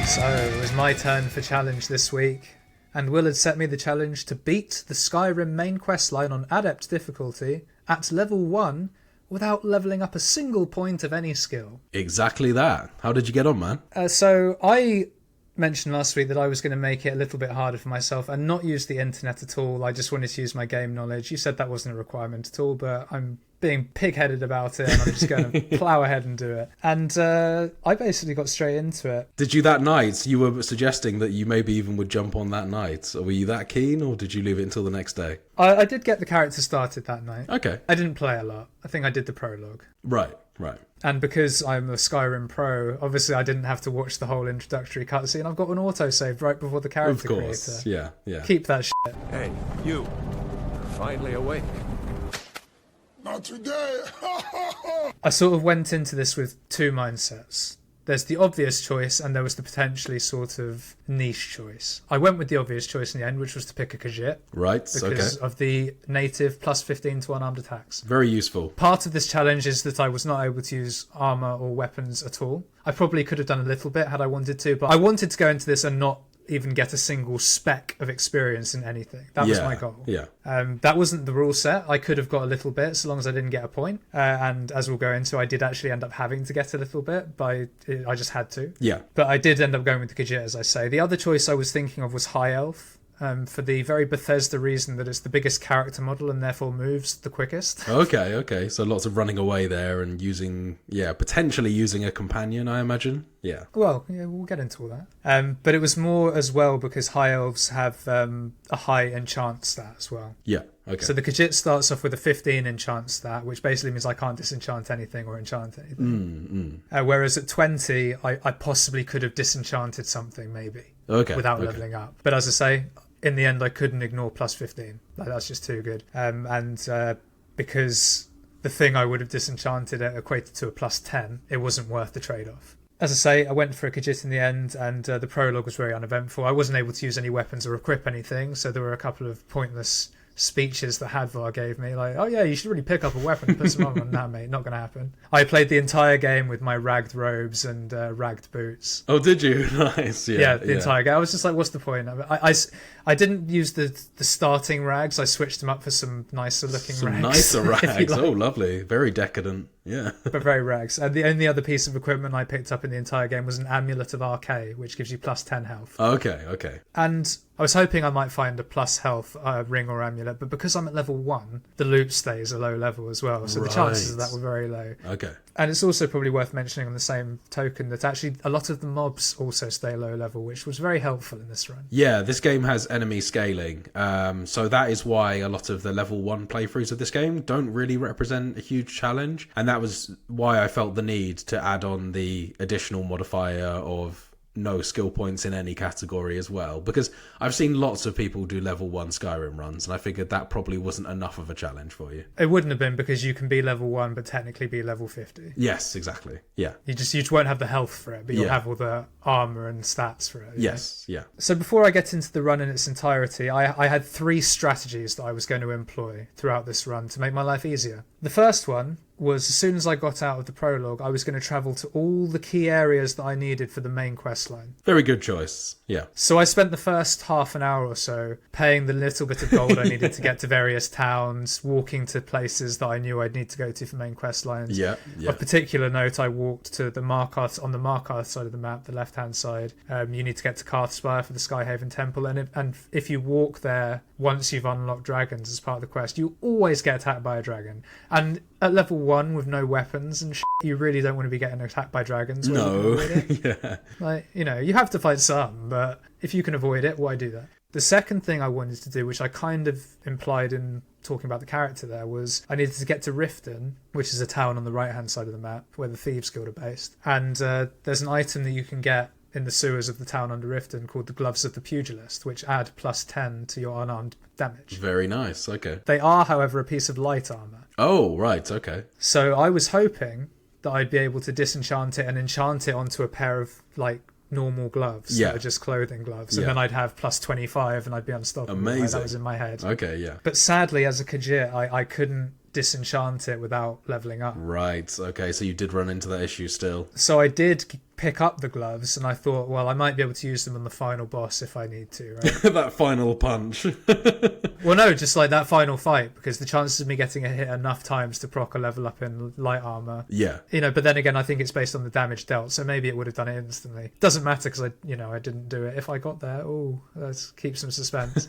So it was my turn for challenge this week. And Will had set me the challenge to beat the Skyrim main questline on Adept difficulty at level 1 without levelling up a single point of any skill. Exactly that. How did you get on, man? So I mentioned last week that I was going to make it a little bit harder for myself and not use the internet at all. I just wanted to use my game knowledge. You said that wasn't a requirement at all, but I'm being pig-headed about it and I'm just going to plough ahead and do it. And I basically got straight into it. Did you that night? You were suggesting that you maybe even would jump on that night. Were you that keen, or did you leave it until the next day? I did get the character started that night. Okay. I didn't play a lot. I think I did the prologue. Right. And because I'm a Skyrim pro, obviously I didn't have to watch the whole introductory cutscene. I've got an auto-save right before the character Of course, creator. yeah. Keep that shit. Hey, you. Finally awake. Not today! I sort of went into this with two mindsets. There's the obvious choice, and there was the potentially sort of niche choice. I went with the obvious choice in the end, which was to pick a Khajiit. Right, because of the native plus 15 to unarmed attacks. Very useful. Part of this challenge is that I was not able to use armour or weapons at all. I probably could have done a little bit had I wanted to, but I wanted to go into this and not even get a single speck of experience in anything. That was my goal. Yeah. That wasn't the rule set. I could have got a little bit so long as I didn't get a point. And as we'll go into, I did actually end up having to get a little bit, but I just had to. Yeah. But I did end up going with the Khajiit, as I say. The other choice I was thinking of was High Elf. For the very Bethesda reason that it's the biggest character model and therefore moves the quickest. Okay. So lots of running away there and potentially using a companion, I imagine. Yeah. Well, yeah, we'll get into all that. But it was more as well because High Elves have a high enchant stat as well. Yeah. Okay. So the Khajiit starts off with a 15 enchant stat, which basically means I can't disenchant anything or enchant anything. Whereas at 20, I possibly could have disenchanted something maybe without leveling up. But as I say, in the end, I couldn't ignore plus 15. That's just too good. Because the thing I would have disenchanted equated to a plus 10, it wasn't worth the trade-off. As I say, I went for a Khajiit in the end, and the prologue was very uneventful. I wasn't able to use any weapons or equip anything, so there were a couple of pointless speeches that Hadvar gave me, like, oh yeah, you should really pick up a weapon and put some on. Nah, mate, not going to happen. I played the entire game with my ragged robes and ragged boots. Oh, did you? Nice. Yeah, the entire game. I was just like, what's the point? I didn't use the starting rags. I switched them up for some nicer looking rags. Nicer rags. Oh, lovely. Very decadent. Yeah. but very rags. And the only other piece of equipment I picked up in the entire game was an Amulet of Archay, which gives you plus 10 health. Okay. And I was hoping I might find a plus health ring or amulet, but because I'm at level 1, the loot stays a low level as well. So the chances of that were very low. Okay. And it's also probably worth mentioning on the same token that actually a lot of the mobs also stay low level, which was very helpful in this run. Yeah, this game has enemy scaling. So that is why a lot of the level 1 playthroughs of this game don't really represent a huge challenge. And that was why I felt the need to add on the additional modifier of no skill points in any category as well, because I've seen lots of people do level 1 Skyrim runs, and I figured that probably wasn't enough of a challenge for you. It wouldn't have been, because you can be level 1 but technically be level 50. Yes, exactly. Yeah. You just won't have the health for it, but you'll have all the armor and stats for it. Yes, yeah. So before I get into the run in its entirety, I had 3 strategies that I was going to employ throughout this run to make my life easier. The first one was, as soon as I got out of the prologue, I was going to travel to all the key areas that I needed for the main quest line. Very good choice. Yeah. So I spent the first half an hour or so paying the little bit of gold I needed to get to various towns, walking to places that I knew I'd need to go to for main quest lines. Yeah. Of particular note, I walked to the Markarth, on the Markarth side of the map, the left-hand side. You need to get to Karthspire for the Skyhaven Temple, and if you walk there, once you've unlocked dragons as part of the quest, you always get attacked by a dragon. And at level 1 with no weapons and you really don't want to be getting attacked by dragons. No. Yeah. Like, you have to fight some, but if you can avoid it, why do that? The second thing I wanted to do, which I kind of implied in talking about the character there, was I needed to get to Riften, which is a town on the right-hand side of the map where the Thieves Guild are based. And there's an item that you can get in the sewers of the town under Riften called the Gloves of the Pugilist, which add plus 10 to your unarmed damage. Very nice. Okay. They are, however, a piece of light armor. Oh, right. Okay. So I was hoping that I'd be able to disenchant it and enchant it onto a pair of, like, normal gloves that are just clothing gloves, and then I'd have plus 25 and I'd be unstoppable. Amazing. Like, that was in my head. Okay, yeah. But sadly, as a Khajiit, I couldn't disenchant it without leveling up. Right. Okay, so you did run into that issue still. So I did pick up the gloves, and I thought, well, I might be able to use them on the final boss if I need to, right? That final punch. Well, no, just like that final fight, because the chances of me getting a hit enough times to proc a level up in light armor. Yeah. But then again, I think it's based on the damage dealt, so maybe it would have done it instantly. Doesn't matter, because I didn't do it. If I got there, let's keep some suspense.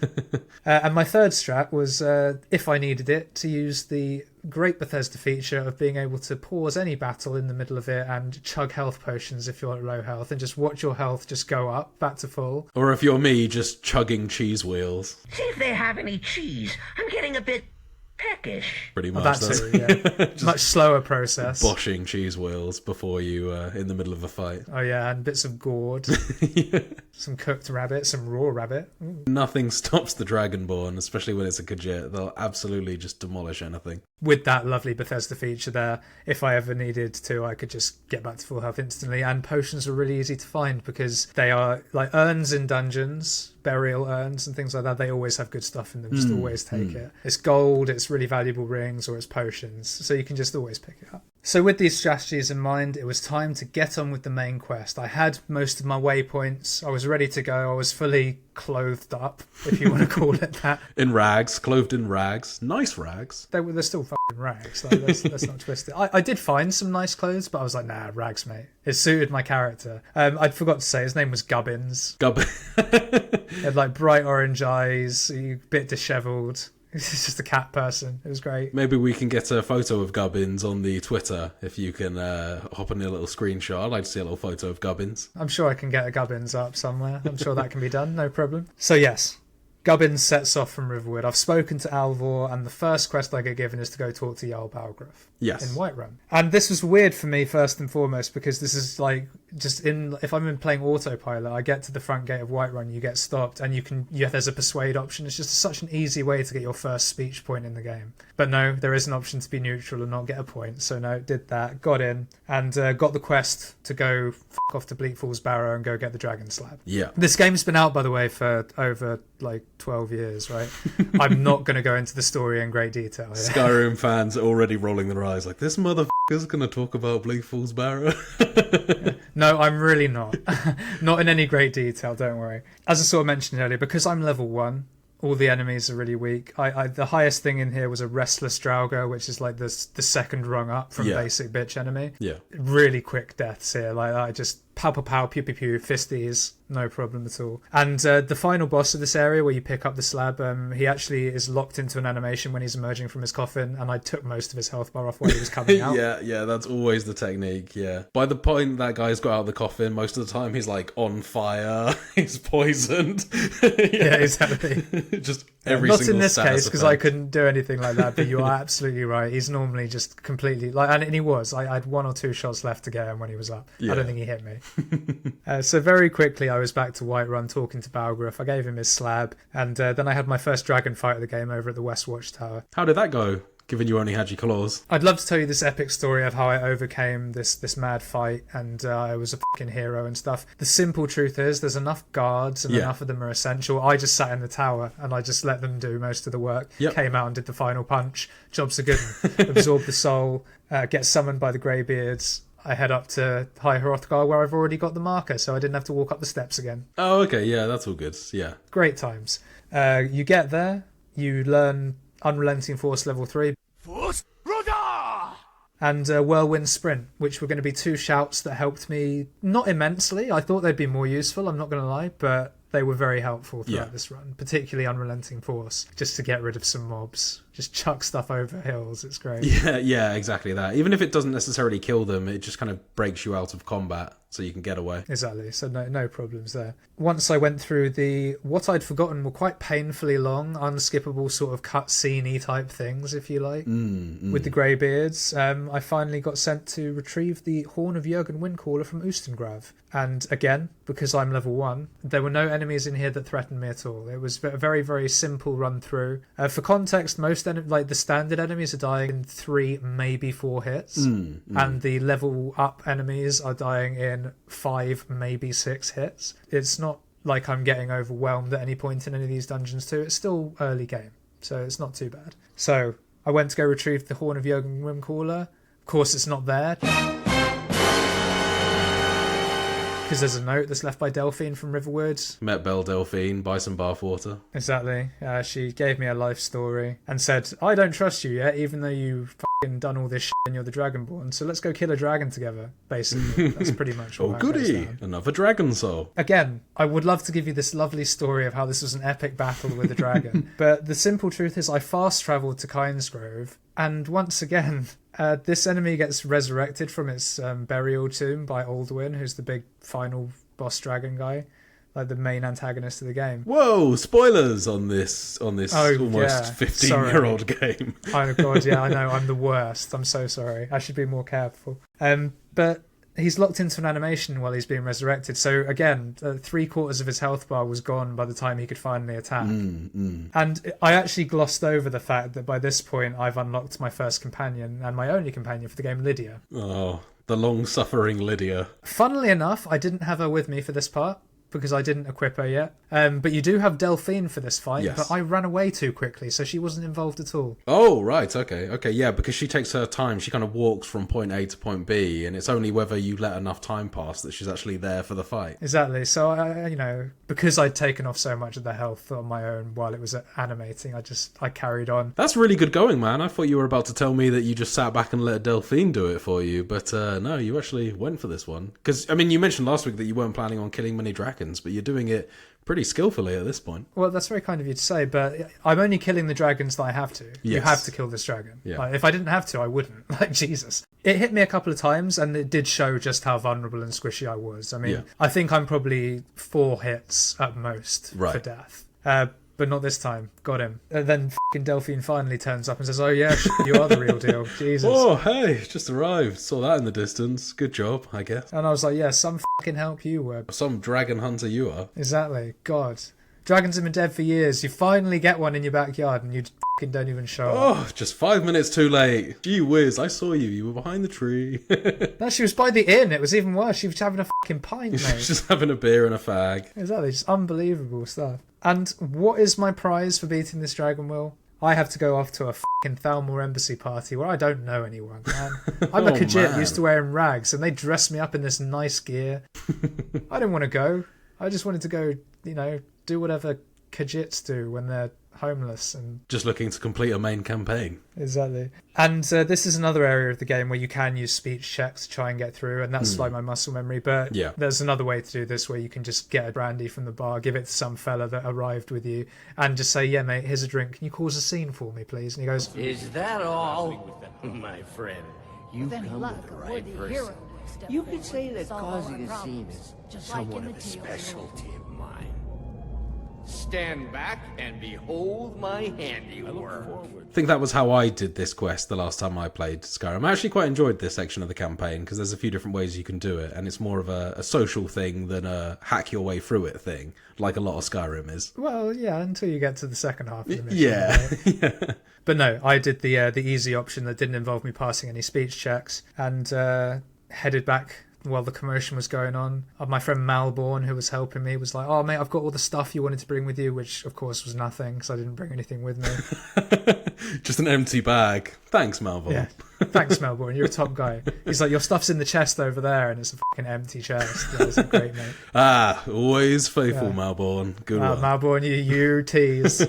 And my third strat was, if I needed it, to use the great Bethesda feature of being able to pause any battle in the middle of it and chug health potions if you're at low health, and just watch your health just go up back to full. Or if you're me, just chugging cheese wheels. See if they have any cheese. I'm getting a bit peckish. Pretty much. That too, yeah. Much slower process. Boshing cheese wheels before you in the middle of a fight. Oh yeah, and bits of gourd. Some cooked rabbit, some raw rabbit. Nothing stops the Dragonborn, especially when it's a Khajiit. They'll absolutely just demolish anything. With that lovely Bethesda feature there, if I ever needed to, I could just get back to full health instantly. And potions are really easy to find because they are like urns in dungeons, burial urns and things like that. They always have good stuff in them. Just always take it. It's gold, it's really valuable rings, or it's potions. So you can just always pick it up. So with these strategies in mind, it was time to get on with the main quest. I had most of my waypoints. I was ready to go. I was fully clothed up, if you want to call it that. In rags, clothed in rags. Nice rags. They're still fucking rags. Like, let's not twist it. I did find some nice clothes, but I was like, nah, rags, mate. It suited my character. I forgot to say, his name was Gubbins. He had like bright orange eyes, a bit dishevelled. He's just a cat person. It was great. Maybe we can get a photo of Gubbins on the Twitter if you can hop on a little screenshot. I'd like to see a little photo of Gubbins. I'm sure I can get a Gubbins up somewhere. I'm sure that can be done, no problem. So yes, Gubbins sets off from Riverwood. I've spoken to Alvor, and the first quest I get given is to go talk to Jarl Balgruuf. Yes. In Whiterun. And this was weird for me first and foremost because this is like just if I'm playing autopilot, I get to the front gate of Whiterun, you get stopped, and there's a persuade option. It's just such an easy way to get your first speech point in the game. But no, there is an option to be neutral and not get a point. So no, did that, got in, and got the quest to go off to Bleak Falls Barrow and go get the Dragon Slab. Yeah. This game's been out, by the way, for over like 12 years, right? I'm not going to go into the story in great detail here. Skyrim fans are already rolling their eyes like, this motherfucker's going to talk about Bleak Falls Barrow. No, I'm really not. Not in any great detail, don't worry. As I sort of mentioned earlier, because I'm level 1, All the enemies are really weak. The highest thing in here was a Restless Draugr, which is like the second rung up from basic bitch enemy. Yeah. Really quick deaths here. Like I just pow pow pow, pew pew pew, fisties, no problem at all. And the final boss of this area where you pick up the slab, he actually is locked into an animation when he's emerging from his coffin, and I took most of his health bar off while he was coming out. Yeah, that's always the technique, yeah. By the point that guy's got out of the coffin, most of the time he's like on fire, he's poisoned. Yeah, exactly. Just every Not single in this status case, because I effect. couldn't do anything like that, but you are absolutely right. He's normally just completely, like, and he was. I had 1 or 2 shots left to get him when he was up. Yeah. I don't think he hit me. So very quickly I was back to Whiterun talking to Balgruuf. I gave him his slab, and then I had my first dragon fight of the game over at the West Watchtower. How did that go, given you only had your claws? I'd love to tell you this epic story of how I overcame this mad fight, and I was a fucking hero and stuff. The simple truth is there's enough guards and enough of them are essential. I just sat in the tower and I just let them do most of the work. Yep. Came out and did the final punch. Job's a good one. Absorb the soul, get summoned by the Greybeards. I head up to High Hrothgar where I've already got the marker, so I didn't have to walk up the steps again. Oh, okay, yeah, that's all good, yeah. Great times. You get there, you learn Unrelenting Force level 3. Force Roda! And Whirlwind Sprint, which were going to be 2 shouts that helped me not immensely. I thought they'd be more useful, I'm not going to lie, but they were very helpful throughout this run, particularly Unrelenting Force, just to get rid of some mobs. Just chuck stuff over hills, it's great. Yeah, exactly that. Even if it doesn't necessarily kill them, it just kind of breaks you out of combat so you can get away. Exactly, so no problems there. Once I went through what I'd forgotten were quite painfully long, unskippable sort of cutscene-y type things, if you like, with the Greybeards, I finally got sent to retrieve the Horn of Jurgen Windcaller from Ustengrav. And again, because I'm level 1, there were no enemies in here that threatened me at all. It was a very, very simple run through. For context, most the standard enemies are dying in 3, maybe 4 hits, and the level up enemies are dying in 5, maybe 6 hits. It's not like I'm getting overwhelmed at any point in any of these dungeons too. It's still early game, so it's not too bad. So I went to go retrieve the Horn of Jurgen Windcaller. Of course, it's not there, because there's a note that's left by Delphine from Riverwood. Met Belle Delphine, buy some bathwater. Exactly. She gave me a life story and said, I don't trust you yet, even though you've f***ing done all this shit and you're the Dragonborn, so let's go kill a dragon together, basically. That's pretty much Oh, what it goes goody! down. Another dragon soul. Again, I would love to give you this lovely story of how this was an epic battle with a dragon, but the simple truth is I fast travelled to Kynesgrove, and once again, this enemy gets resurrected from its burial tomb by Alduin, who's the big final boss dragon guy, like the main antagonist of the game. Whoa! Spoilers on this almost yeah. 15-year-old game. Oh god, yeah, I know, I'm the worst. I'm so sorry. I should be more careful. But he's locked into an animation while he's being resurrected. So again, 3/4 of his health bar was gone by the time he could finally attack. And I actually glossed over the fact that by this point I've unlocked my first companion and my only companion for the game, Lydia. Oh, the long-suffering Lydia. Funnily enough, I didn't have her with me for this part, because I didn't equip her yet. But you do have Delphine for this fight, Yes. but I ran away too quickly, so she wasn't involved at all. Oh, right, okay, yeah, because she takes her time. She kind of walks from point A to point B, and it's only whether you let enough time pass that she's actually there for the fight. Exactly. So, because I'd taken off so much of the health on my own while it was animating, I carried on. That's really good going, man. I thought you were about to tell me that you just sat back and let Delphine do it for you, but no, you actually went for this one. Because, I mean, you mentioned last week that you weren't planning on killing many dragons, but you're doing it pretty skillfully at this point. Well, that's very kind of you to say, but I'm only killing the dragons that I have to. You Yes. have to kill this dragon. Yeah. Like, if I didn't have to, I wouldn't. Like, Jesus. It hit me a couple of times, and it did show just how vulnerable and squishy I was. I mean, Yeah. I think I'm probably 4 hits at most for Right. death. But not this time. Got him. And then f***ing Delphine finally turns up and says, oh yeah, you are the real deal. Jesus. Oh, hey, just arrived. Saw that in the distance. Good job, I guess. And I was like, yeah, some f***ing help you were. Some dragon hunter you are. Exactly. God. Dragons have been dead for years. You finally get one in your backyard and you f***ing don't even show up. Oh, just 5 minutes too late. Gee whiz, I saw you. You were behind the tree. No, she was by the inn. It was even worse. She was having a f***ing pint, mate. Just having a beer and a fag. Exactly. Just unbelievable stuff. And what is my prize for beating this dragon, Will? I have to go off to a f***ing Thalmor embassy party where I don't know anyone, man. I'm a Oh, Khajiit man. used to wearing rags, and they dress me up in this nice gear. I didn't want to go. I just wanted to go, do whatever Kajitsu when they're homeless and Just looking to complete a main campaign. exactly. And this is another area of the game where you can use speech checks to try and get through, and that's like my muscle memory. But Yeah. there's another way to do this where you can just get a brandy from the bar, give it to some fella that arrived with you, and just say, "Yeah, mate, here's a drink. Can you cause a scene for me, please?" And he goes, Is that all? My friend, you've come Like to the a right would-be person. hero step You forward could say to that solve all our causing a scene problems, is just like somewhat in of the a TV specialty of mine. Stand back and behold my handiwork. I think that was how I did this quest the last time I played Skyrim. I actually quite enjoyed this section of the campaign because there's a few different ways you can do it, and it's more of a social thing than a hack your way through it thing, like a lot of Skyrim is. "Well, yeah," until you get to the second half of the mission. Yeah. right? But no, I did the easy option that didn't involve me passing any speech checks, and headed back while the commotion was going on. My friend Malborn, who was helping me, was like, "Oh, mate, I've got all the stuff you wanted to bring with you," which, of course, was nothing, because I didn't bring anything with me. Just an empty bag. Thanks, Malvern. Yeah. "Thanks, Malborn. You're a top guy." He's like, "Your stuff's in the chest over there," and it's a fucking empty chest. That was great, mate. Ah, always faithful, Yeah. Malborn. Good one. Malborn, you tease.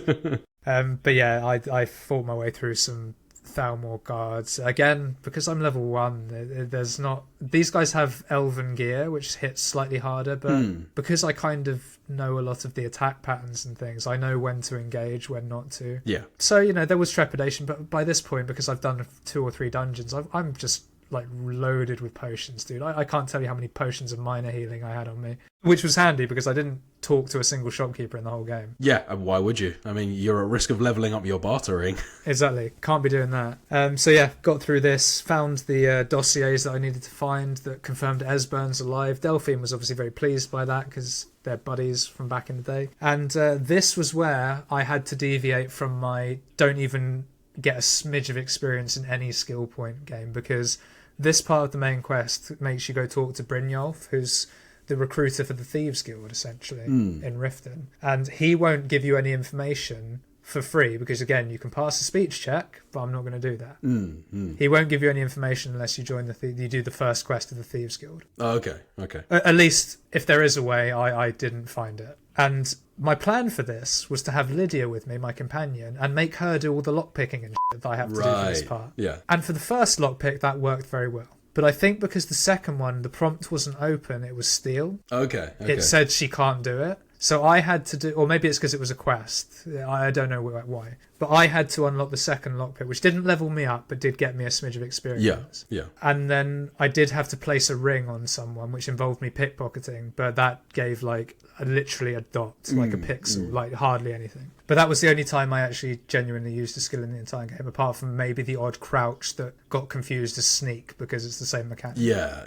But yeah, I fought my way through some Thalmor guards again because I'm level 1. There's not, these guys have elven gear which hits slightly harder, but because I kind of know a lot of the attack patterns and things, I know when to engage, when not to. Yeah. So there was trepidation, but by this point, because I've done 2 or 3 dungeons, I'm just like loaded with potions, dude. I can't tell you how many potions of minor healing I had on me, which was handy because I didn't talk to a single shopkeeper in the whole game. Yeah, and why would you? I mean, you're at risk of leveling up your bartering. Exactly. Can't be doing that. So yeah, got through this, found the dossiers that I needed to find that confirmed Esbern's alive. Delphine was obviously very pleased by that because they're buddies from back in the day. And this was where I had to deviate from my don't even get a smidge of experience in any skill point game, because this part of the main quest makes you go talk to Brynjolf, who's the recruiter for the Thieves Guild, essentially, in Riften. And he won't give you any information for free because, again, you can pass a speech check, but I'm not going to do that. He won't give you any information unless you join you do the first quest of the Thieves Guild. Oh, okay. At least, if there is a way, I didn't find it. And my plan for this was to have Lydia with me, my companion, and make her do all the lockpicking and shit that I have to do for this part. Yeah. And for the first lockpick, that worked very well. But I think because the second one, the prompt wasn't open, it was steal. Okay. It said she can't do it. So I had to do, or maybe it's because it was a quest. I don't know why. But I had to unlock the second lockpick, which didn't level me up, but did get me a smidge of experience. Yeah. And then I did have to place a ring on someone, which involved me pickpocketing, but that gave literally a dot, like a pixel, like hardly anything. But that was the only time I actually genuinely used a skill in the entire game, apart from maybe the odd crouch that got confused as sneak because it's the same mechanic. Yeah.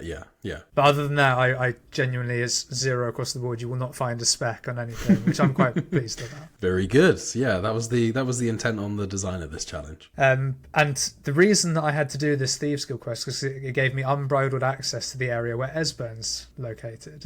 But other than that, I genuinely, is 0 across the board. You will not find a speck on anything, which I'm quite pleased about. Very good. Yeah, that was the intent on the design of this challenge. And the reason that I had to do this Thieves Guild quest because it gave me unbridled access to the area where Esbern's located.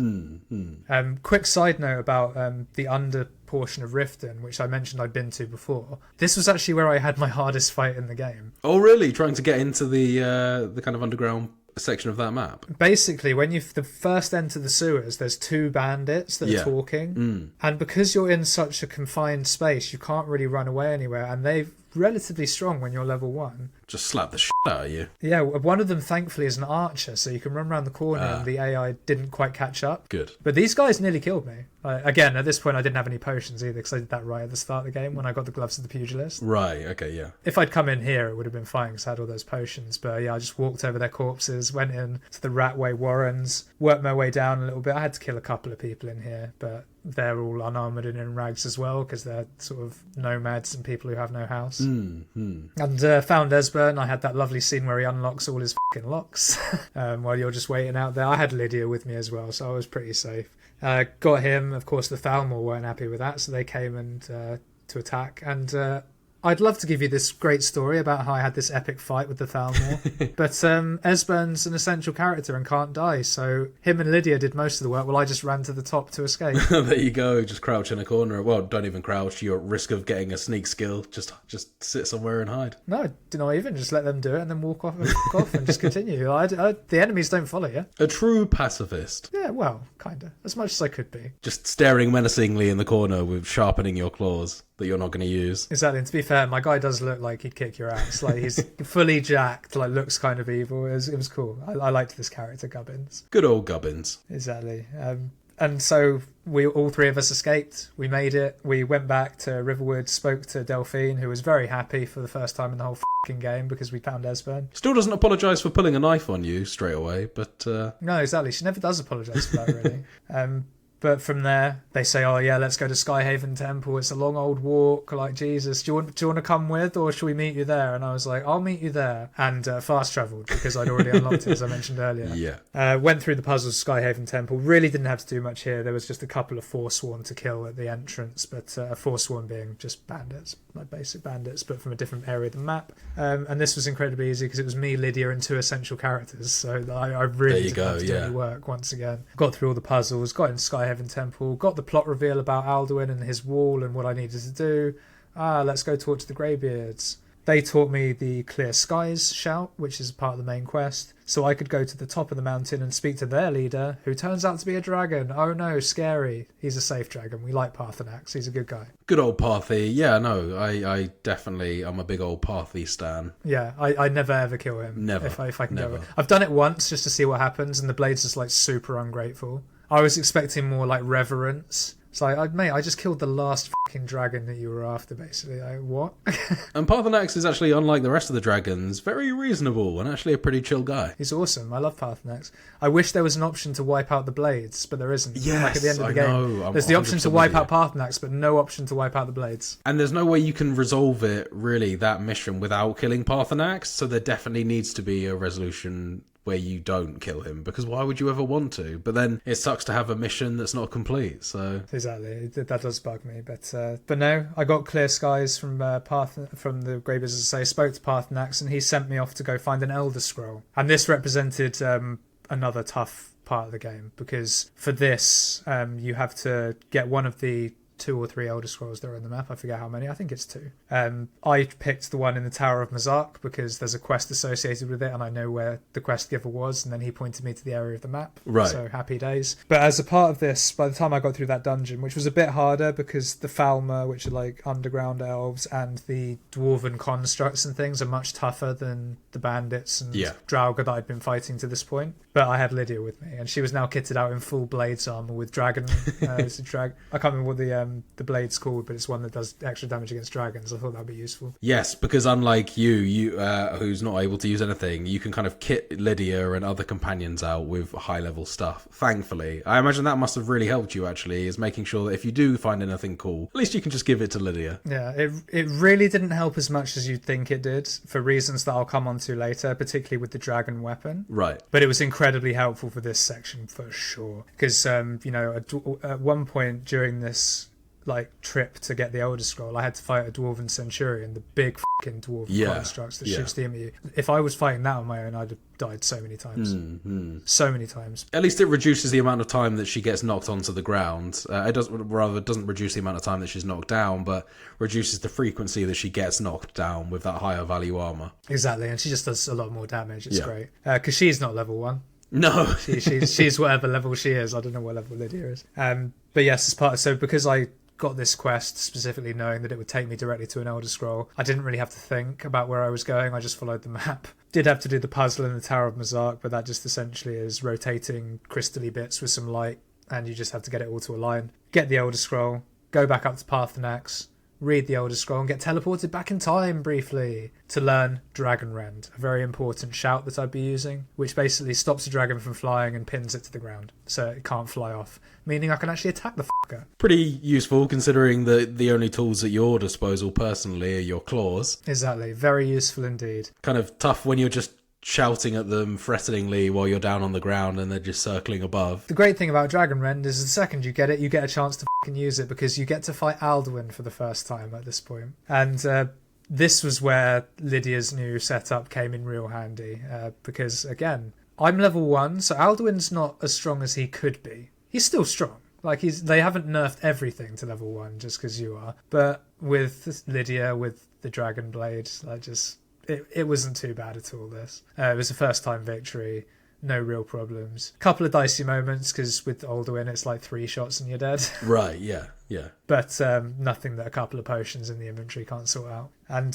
Quick side note about the under portion of Riften, which I mentioned I'd been to before. This was actually where I had my hardest fight in the game. Oh, really? Trying to get into the kind of underground section of that map? Basically, when you first enter the sewers, there's 2 bandits that are talking, and because you're in such a confined space, you can't really run away anywhere, and they're relatively strong when you're level 1. Just slap the shit out of you. Yeah, one of them thankfully is an archer, so you can run around the corner and the AI didn't quite catch up. Good. But these guys nearly killed me. Again, at this point I didn't have any potions either because I did that right at the start of the game when I got the gloves of the pugilist. Right, okay, yeah. If I'd come in here it would have been fine because I had all those potions, but yeah, I just walked over their corpses, went in to the Ratway Warrens, worked my way down a little bit. I had to kill a couple of people in here, but they're all unarmoured and in rags as well because they're sort of nomads and people who have no house. And found Esbern. I had that lovely scene where he unlocks all his fucking locks while you're just waiting out there. I had Lydia with me as well, so I was pretty safe. Got him. Of course, the Thalmor weren't happy with that, so they came and to attack. And I'd love to give you this great story about how I had this epic fight with the Thalmor, but Esbern's an essential character and can't die, so him and Lydia did most of the work while I just ran to the top to escape. There you go, just crouch in a corner. Well, don't even crouch, you're at risk of getting a sneak skill. Just sit somewhere and hide. No, not even. Just let them do it and then walk off and just continue. The enemies don't follow you. A true pacifist. Yeah, well, kind of. As much as I could be. Just staring menacingly in the corner with sharpening your claws that you're not going to use. Exactly. And to be fair, my guy does look like he'd kick your ass. Like, he's fully jacked, like, looks kind of evil. It was cool. I liked this character, Gubbins. Good old Gubbins. Exactly. And so all three of us escaped. We made it. We went back to Riverwood, spoke to Delphine, who was very happy for the first time in the whole f***ing game because we found Esbern. Still doesn't apologise for pulling a knife on you straight away, but... No, exactly. She never does apologise for that, really. But from there, they say, oh, yeah, let's go to Skyhaven Temple. It's a long old walk. Like, Jesus, do you want to come with, or should we meet you there? And I was like, I'll meet you there. And fast travelled, because I'd already unlocked it, as I mentioned earlier. Yeah. Went through the puzzles of Skyhaven Temple. Really didn't have to do much here. There was just a couple of Forsworn to kill at the entrance, but Forsworn being just bandits, like basic bandits, but from a different area of the map. And this was incredibly easy, because it was me, Lydia, and 2 essential characters. So I really didn't have to do any work once again. Got through all the puzzles, got in Skyhaven Temple, got the plot reveal about Alduin and his wall and what I needed to do. Let's go talk to the Greybeards. They taught me the Clear Skies shout, which is part of the main quest, so I could go to the top of the mountain and speak to their leader, who turns out to be a dragon. Oh no, scary. He's a safe dragon. We like Parthenax. He's a good guy. Good old Parthy. Yeah, no, I definitely, I'm a big old Parthy stan. Yeah, I never ever kill him. Never. If I can Never. go. I've done it once just to see what happens, and the blade's just like super ungrateful. I was expecting more like reverence. It's like, mate, I just killed the last fucking dragon that you were after, basically. Like, what? And Parthenax is actually, unlike the rest of the dragons, very reasonable and actually a pretty chill guy. He's awesome. I love Parthenax. I wish there was an option to wipe out the blades, but there isn't. Yes, like at the end of the game. know. There's the option to wipe out Parthenax, but no option to wipe out the blades. And there's no way you can resolve it, really, that mission, without killing Parthenax, so there definitely needs to be a resolution where you don't kill him, because why would you ever want to? But then it sucks to have a mission that's not complete, so... Exactly, that does bug me, but no, I got Clear Skies from the Greybeards, as I say, spoke to Parthenax, and he sent me off to go find an Elder Scroll. And this represented another tough part of the game, because for this, you have to get one of the 2 or 3 Elder Scrolls that are on the map. I forget how many. I think it's 2. I picked the one in the Tower of Mazark because there's a quest associated with it and I know where the quest giver was, and then he pointed me to the area of the map. Right. So happy days. But as a part of this, by the time I got through that dungeon, which was a bit harder because the Falmer, which are like underground elves, and the dwarven constructs and things are much tougher than the bandits and Draugr that I'd been fighting to this point. But I had Lydia with me, and she was now kitted out in full Blades armor with dragon. It's a I can't remember what the blade's called, but it's one that does extra damage against dragons. I thought that'd be useful. Yes, because unlike you who's not able to use anything, you can kind of kit Lydia and other companions out with high level stuff. Thankfully, I imagine that must have really helped you. Actually, is making sure that if you do find anything cool, at least you can just give it to Lydia. Yeah, it really didn't help as much as you'd think it did, for reasons that I'll come on to later, particularly with the dragon weapon. Right. But it was incredibly helpful for this section for sure, because at one point during this trip to get the Elder Scroll, I had to fight a Dwarven Centurion, the big fucking Dwarven constructs that shoots the at you. If I was fighting that on my own, I'd have died so many times. So many times. At least it reduces the amount of time that she gets knocked onto the ground. It doesn't reduce the amount of time that she's knocked down, but reduces the frequency that she gets knocked down with that higher value armor. Exactly, and she just does a lot more damage. It's great. Because she's not level 1. No. she's whatever level she is. I don't know what level Lydia is. But yes, because I got this quest specifically knowing that it would take me directly to an Elder Scroll, I didn't really have to think about where I was going. I just followed the map. Did have to do the puzzle in the Tower of Mazark, but that just essentially is rotating crystally bits with some light, and you just have to get it all to align. Get the Elder Scroll, go back up to Parthenax, read the Elder Scroll, and get teleported back in time briefly to learn Dragon Rend, a very important shout that I'd be using, which basically stops a dragon from flying and pins it to the ground, so it can't fly off, meaning I can actually attack the fucker. Pretty useful, considering the only tools at your disposal personally are your claws. Exactly, very useful indeed. Kind of tough when you're just shouting at them threateningly while you're down on the ground and they're just circling above. The great thing about Dragon Rend is the second you get it, you get a chance to fucking use it, because you get to fight Alduin for the first time at this point. And This was where Lydia's new setup came in real handy, because, again, I'm level 1, so Alduin's not as strong as he could be. He's still strong. Like, they haven't nerfed everything to level 1 just because you are. But with Lydia, with the Dragon Blade, it wasn't too bad at all, this. It was a first-time victory. No real problems. Couple of dicey moments, because with Alduin, it's like 3 shots and you're dead. Right, yeah. But nothing that a couple of potions in the inventory can't sort out. And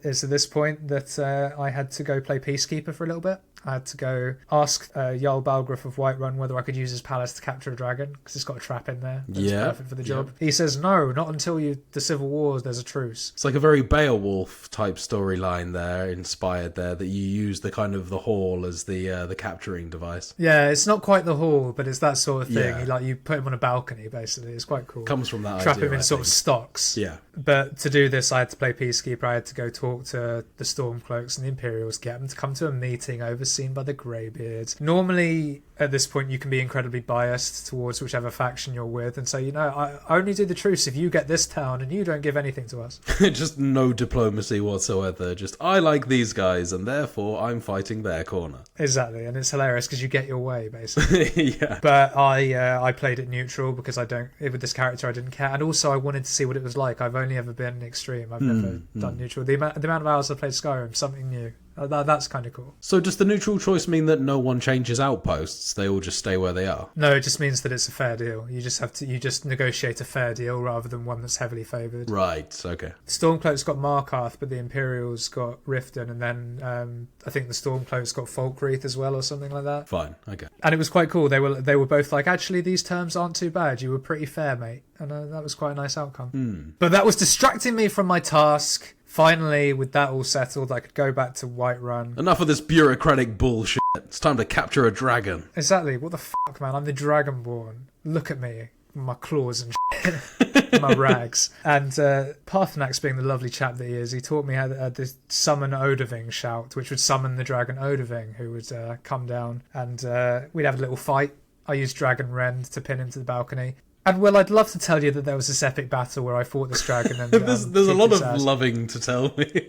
it's at this point that I had to go play Peacekeeper for a little bit. I had to go ask Jarl Balgruuf of Whiterun whether I could use his palace to capture a dragon, because it's got a trap in there that's perfect for the job. He says, no, not until the Civil War, there's a truce. It's like a very Beowulf type storyline there, inspired there, that you use the kind of the hall as the capturing device. Yeah, it's not quite the hall, but it's that sort of thing. Yeah. You put him on a balcony, basically. It's quite cool. Comes from that Trap idea, him in I sort of think. stocks. Yeah. But to do this, I had to play Peacekeeper. I had to go talk to the Stormcloaks and the Imperials, get them to come to a meeting overseen by the Greybeards. Normally, at this point, you can be incredibly biased towards whichever faction you're with and say, I only do the truce if you get this town and you don't give anything to us. Just no diplomacy whatsoever. Just, I like these guys and therefore I'm fighting their corner. Exactly, and it's hilarious because you get your way, basically. Yeah. But I played it neutral because with this character I didn't care, and also I wanted to see what it was like. I've only ever been extreme. I've never done neutral. The amount of hours I played Skyrim, something new. That's kind of cool. So does the neutral choice mean that no one changes outposts? They all just stay where they are? No, it just means that it's a fair deal. You just negotiate a fair deal rather than one that's heavily favoured. Right, okay. Stormcloaks got Markarth, but the Imperials got Riften, and then I think the Stormcloaks got Falkreath as well, or something like that. Fine, okay. And it was quite cool. They were both like, actually, these terms aren't too bad. You were pretty fair, mate. And that was quite a nice outcome. But that was distracting me from my task. Finally, with that all settled, I could go back to Whiterun. Enough of this bureaucratic bullshit. It's time to capture a dragon. Exactly. What the fuck, man? I'm the Dragonborn. Look at me. My claws and shit. My rags. And Parthenax, being the lovely chap that he is, he taught me how to summon Odahviing shout, which would summon the dragon Odahviing, who would come down, and we'd have a little fight. I used Dragon Rend to pin him to the balcony. And, well, I'd love to tell you that there was this epic battle where I fought this dragon and There's a lot of ass. loving to tell me.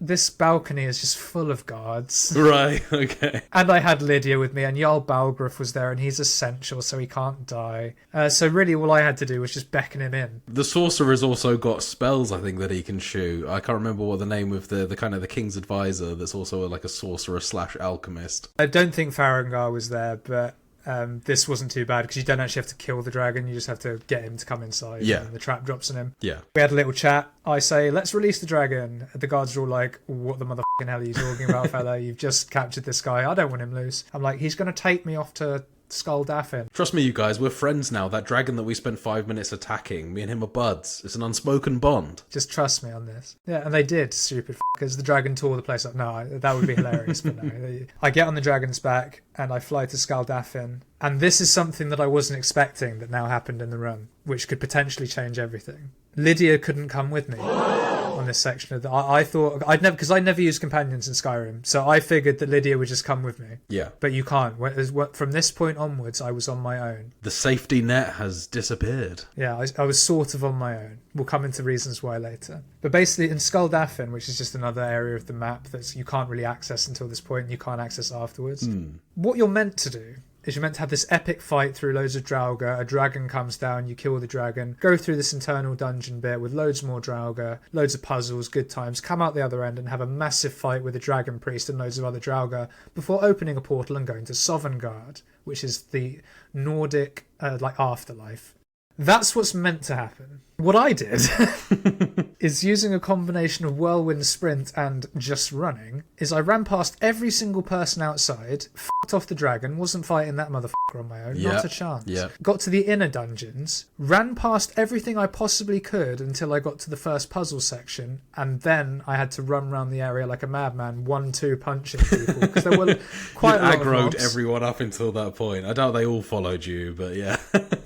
This balcony is just full of guards. Right, okay. And I had Lydia with me, and Jarl Balgruuf was there, and he's essential, so he can't die. So really all I had to do was just beckon him in. The sorcerer's also got spells, I think, that he can shoot. I can't remember what the name of the kind of the king's advisor that's also like a sorcerer / alchemist. I don't think Farengar was there, but this wasn't too bad because you don't actually have to kill the dragon, you just have to get him to come inside. Yeah. And the trap drops on him. Yeah. We had a little chat. I say, let's release the dragon. The guards are all like, what the motherfucking hell are you talking about, fella? You've just captured this guy. I don't want him loose. I'm like, he's going to take me off to Skuldafn. Trust me, you guys, we're friends now. That dragon that we spent 5 minutes attacking, me and him are buds. It's an unspoken bond. Just trust me on this. Yeah, and they did, stupid because the dragon tore the place up. No, that would be hilarious, but no. I get on the dragon's back and I fly to Skuldafn. And this is something that I wasn't expecting that now happened in the run, which could potentially change everything. Lydia couldn't come with me on this section of I thought because I never used companions in Skyrim, so I figured that Lydia would just come with me. Yeah. But you can't. From this point onwards, I was on my own. The safety net has disappeared. Yeah, I was sort of on my own. We'll come into reasons why later. But basically, in Skuldafn, which is just another area of the map that you can't really access until this point, and you can't access afterwards. What you're meant to do is you're meant to have this epic fight through loads of Draugr. A dragon comes down, you kill the dragon, go through this internal dungeon bit with loads more Draugr, loads of puzzles, good times, come out the other end and have a massive fight with a dragon priest and loads of other Draugr before opening a portal and going to Sovngarde, which is the Nordic afterlife. That's what's meant to happen. What I did is, using a combination of whirlwind sprint and just running, is I ran past every single person outside, f***ed off the dragon, wasn't fighting that motherfucker on my own, not a chance. Yep. Got to the inner dungeons, ran past everything I possibly could until I got to the first puzzle section, and then I had to run around the area like a madman, 1-2 punching people, because there were quite a lot of aggroed mobs. everyone up until that point. I doubt they all followed you, but yeah.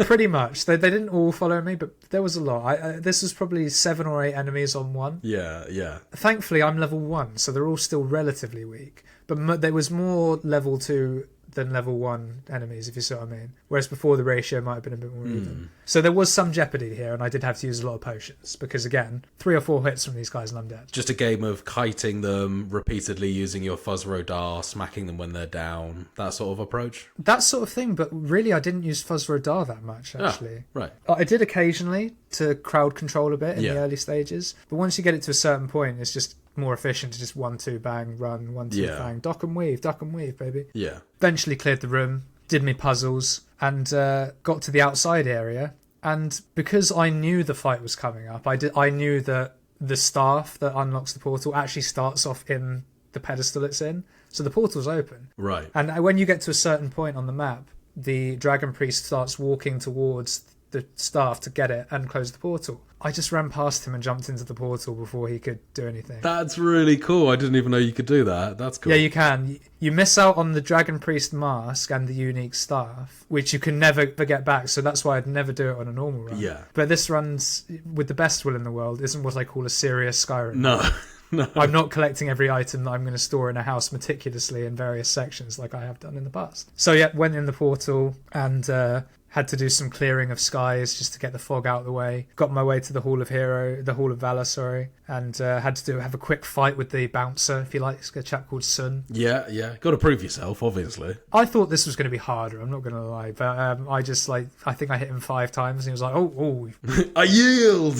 Pretty much. They didn't all follow me, but there was a lot. This was probably 7 or 8 enemies on one. Yeah. Thankfully, I'm level 1, so they're all still relatively weak. but there was more level 2 than level 1 enemies, if you see what I mean. Whereas before the ratio might have been a bit more even. So there was some jeopardy here, and I did have to use a lot of potions because, again, 3 or 4 hits from these guys and I'm dead. Just a game of kiting them, repeatedly using your Fuzz Rodar, smacking them when they're down, that sort of approach? That sort of thing, but really I didn't use Fuzz Rodar that much, actually. Right. I did occasionally to crowd control a bit in Yeah. the early stages, but once you get it to a certain point, it's just more efficient to just 1-2 bang, run, 1-2 Yeah. bang, duck and weave, baby. Yeah. Eventually cleared the room, did me puzzles, and got to the outside area. And because I knew the fight was coming up, I knew that the staff that unlocks the portal actually starts off in the pedestal it's in. So the portal's open. Right. And when you get to a certain point on the map, the Dragon Priest starts walking towards the staff to get it and close the portal. I just ran past him and jumped into the portal before he could do anything. That's really cool. I didn't even know you could do that. That's cool. Yeah, you can. You miss out on the Dragon Priest mask and the unique staff, which you can never get back, so that's why I'd never do it on a normal run. Yeah. But this runs, with the best will in the world, isn't what I call a serious Skyrim. No. No. I'm not collecting every item that I'm going to store in a house meticulously in various sections like I have done in the past. So yeah, went in the portal and had to do some clearing of skies just to get the fog out of the way. Got my way to the Hall of Valor, and had to have a quick fight with the bouncer, if you like. It's a chap called Sun. Yeah, yeah. Got to prove yourself, obviously. I thought this was going to be harder, I'm not going to lie, but I think I hit him 5 times and he was like, oh. I yield.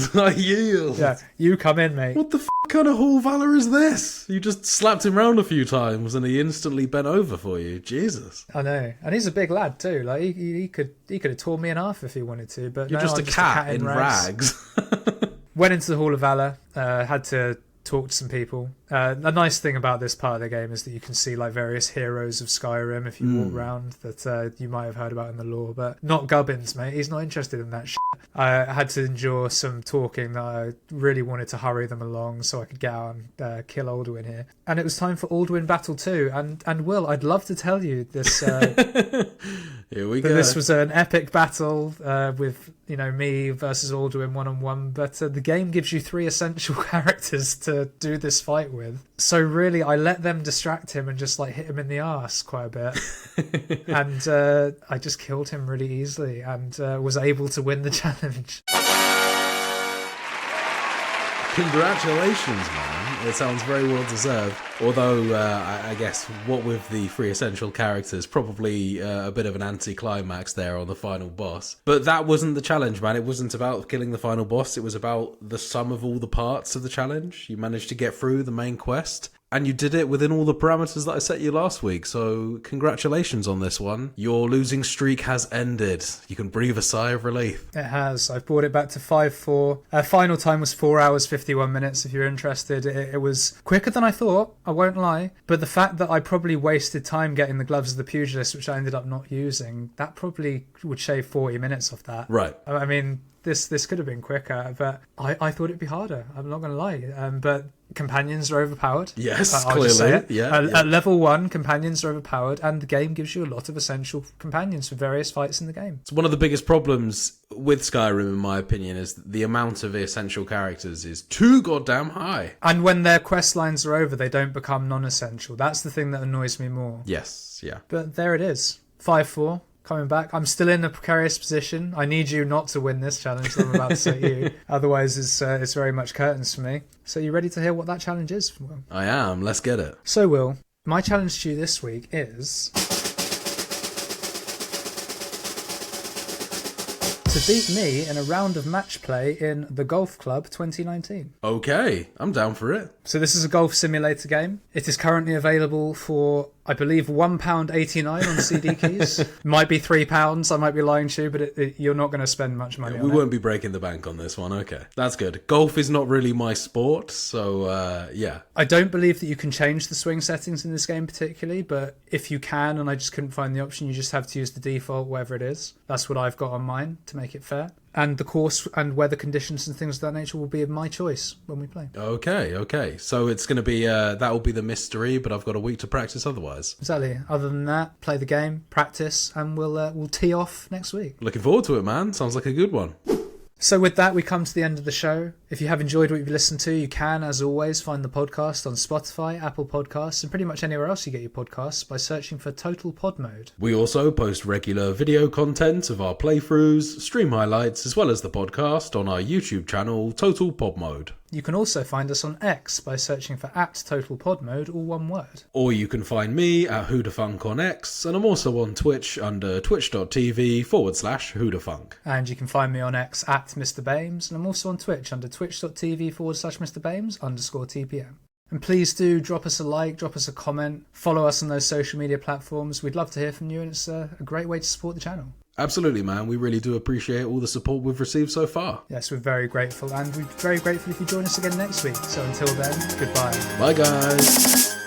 Yeah, you come in, mate. What the kind of Hall Valor is this? You just slapped him round a few times and he instantly bent over for you. Jesus. I know, and he's a big lad too. Like he could have torn me in half if he wanted to. But You're no, just I'm a cat in rags. Went into the Hall of Valor. Had to talk to some people. A nice thing about this part of the game is that you can see like various heroes of Skyrim if you walk around that you might have heard about in the lore, but not Gubbins, mate. He's not interested in that shit. I had to endure some talking that I really wanted to hurry them along so I could get out and kill Alduin here. And it was time for Alduin Battle 2. And Will, I'd love to tell you this. Here we go. This was an epic battle with me versus Alduin 1-on-1, but the game gives you 3 essential characters to do this fight with. So really, I let them distract him and just like hit him in the arse quite a bit, and I just killed him really easily and was able to win the challenge. Congratulations, man. It sounds very well deserved. Although, I guess, what with the 3 essential characters, probably a bit of an anticlimax there on the final boss. But that wasn't the challenge, man. It wasn't about killing the final boss. It was about the sum of all the parts of the challenge. You managed to get through the main quest. And you did it within all the parameters that I set you last week, so congratulations on this one. Your losing streak has ended. You can breathe a sigh of relief. It has. I've brought it back to 5-4. Final time was 4 hours 51 minutes if you're interested. It was quicker than I thought, I won't lie. But the fact that I probably wasted time getting the Gloves of the Pugilist, which I ended up not using, that probably would shave 40 minutes off that. Right. I mean, this could have been quicker, but I thought it'd be harder. I'm not going to lie. But companions are overpowered. Yes, I'll just say clearly. it. Yeah. At level 1, companions are overpowered, and the game gives you a lot of essential companions for various fights in the game. It's one of the biggest problems with Skyrim, in my opinion, is the amount of essential characters is too goddamn high. And when their quest lines are over, they don't become non-essential. That's the thing that annoys me more. Yes, yeah. But there it is. 5-4. Coming back. I'm still in a precarious position. I need you not to win this challenge that I'm about to set you. Otherwise, it's very much curtains for me. So you ready to hear what that challenge is, Will? I am. Let's get it. So, Will, my challenge to you this week is to beat me in a round of match play in the Golf Club 2019. Okay, I'm down for it. So this is a golf simulator game. It is currently available for, I believe, £1.89 on CD keys. Might be £3. I might be lying to you, but you're not going to spend much money on it. We won't be breaking the bank on this one. Okay, that's good. Golf is not really my sport, so yeah. I don't believe that you can change the swing settings in this game particularly, but if you can, and I just couldn't find the option, you just have to use the default, whatever it is. That's what I've got on mine to make it fair. And the course and weather conditions and things of that nature will be of my choice when we play. Okay. So it's going to be, that will be the mystery, but I've got a week to practice otherwise. Exactly. Other than that, play the game, practice, and we'll tee off next week. Looking forward to it, man. Sounds like a good one. So with that, we come to the end of the show. If you have enjoyed what you've listened to, you can, as always, find the podcast on Spotify, Apple Podcasts, and pretty much anywhere else you get your podcasts by searching for Total Pod Mode. We also post regular video content of our playthroughs, stream highlights, as well as the podcast on our YouTube channel, Total Pod Mode. You can also find us on X by searching for @TotalPodMode, all one word. Or you can find me at Whodafunk on X, and I'm also on Twitch under twitch.tv/Whodafunk. And you can find me on X at Mr. Bames, and I'm also on Twitch under twitch.tv/MrBames_TPM. And please do drop us a like, drop us a comment, follow us on those social media platforms. We'd love to hear from you, and it's a great way to support the channel. Absolutely, man. We really do appreciate all the support we've received so far. Yes, we're very grateful, and we're very grateful if you join us again next week. So until then, goodbye. Bye, guys.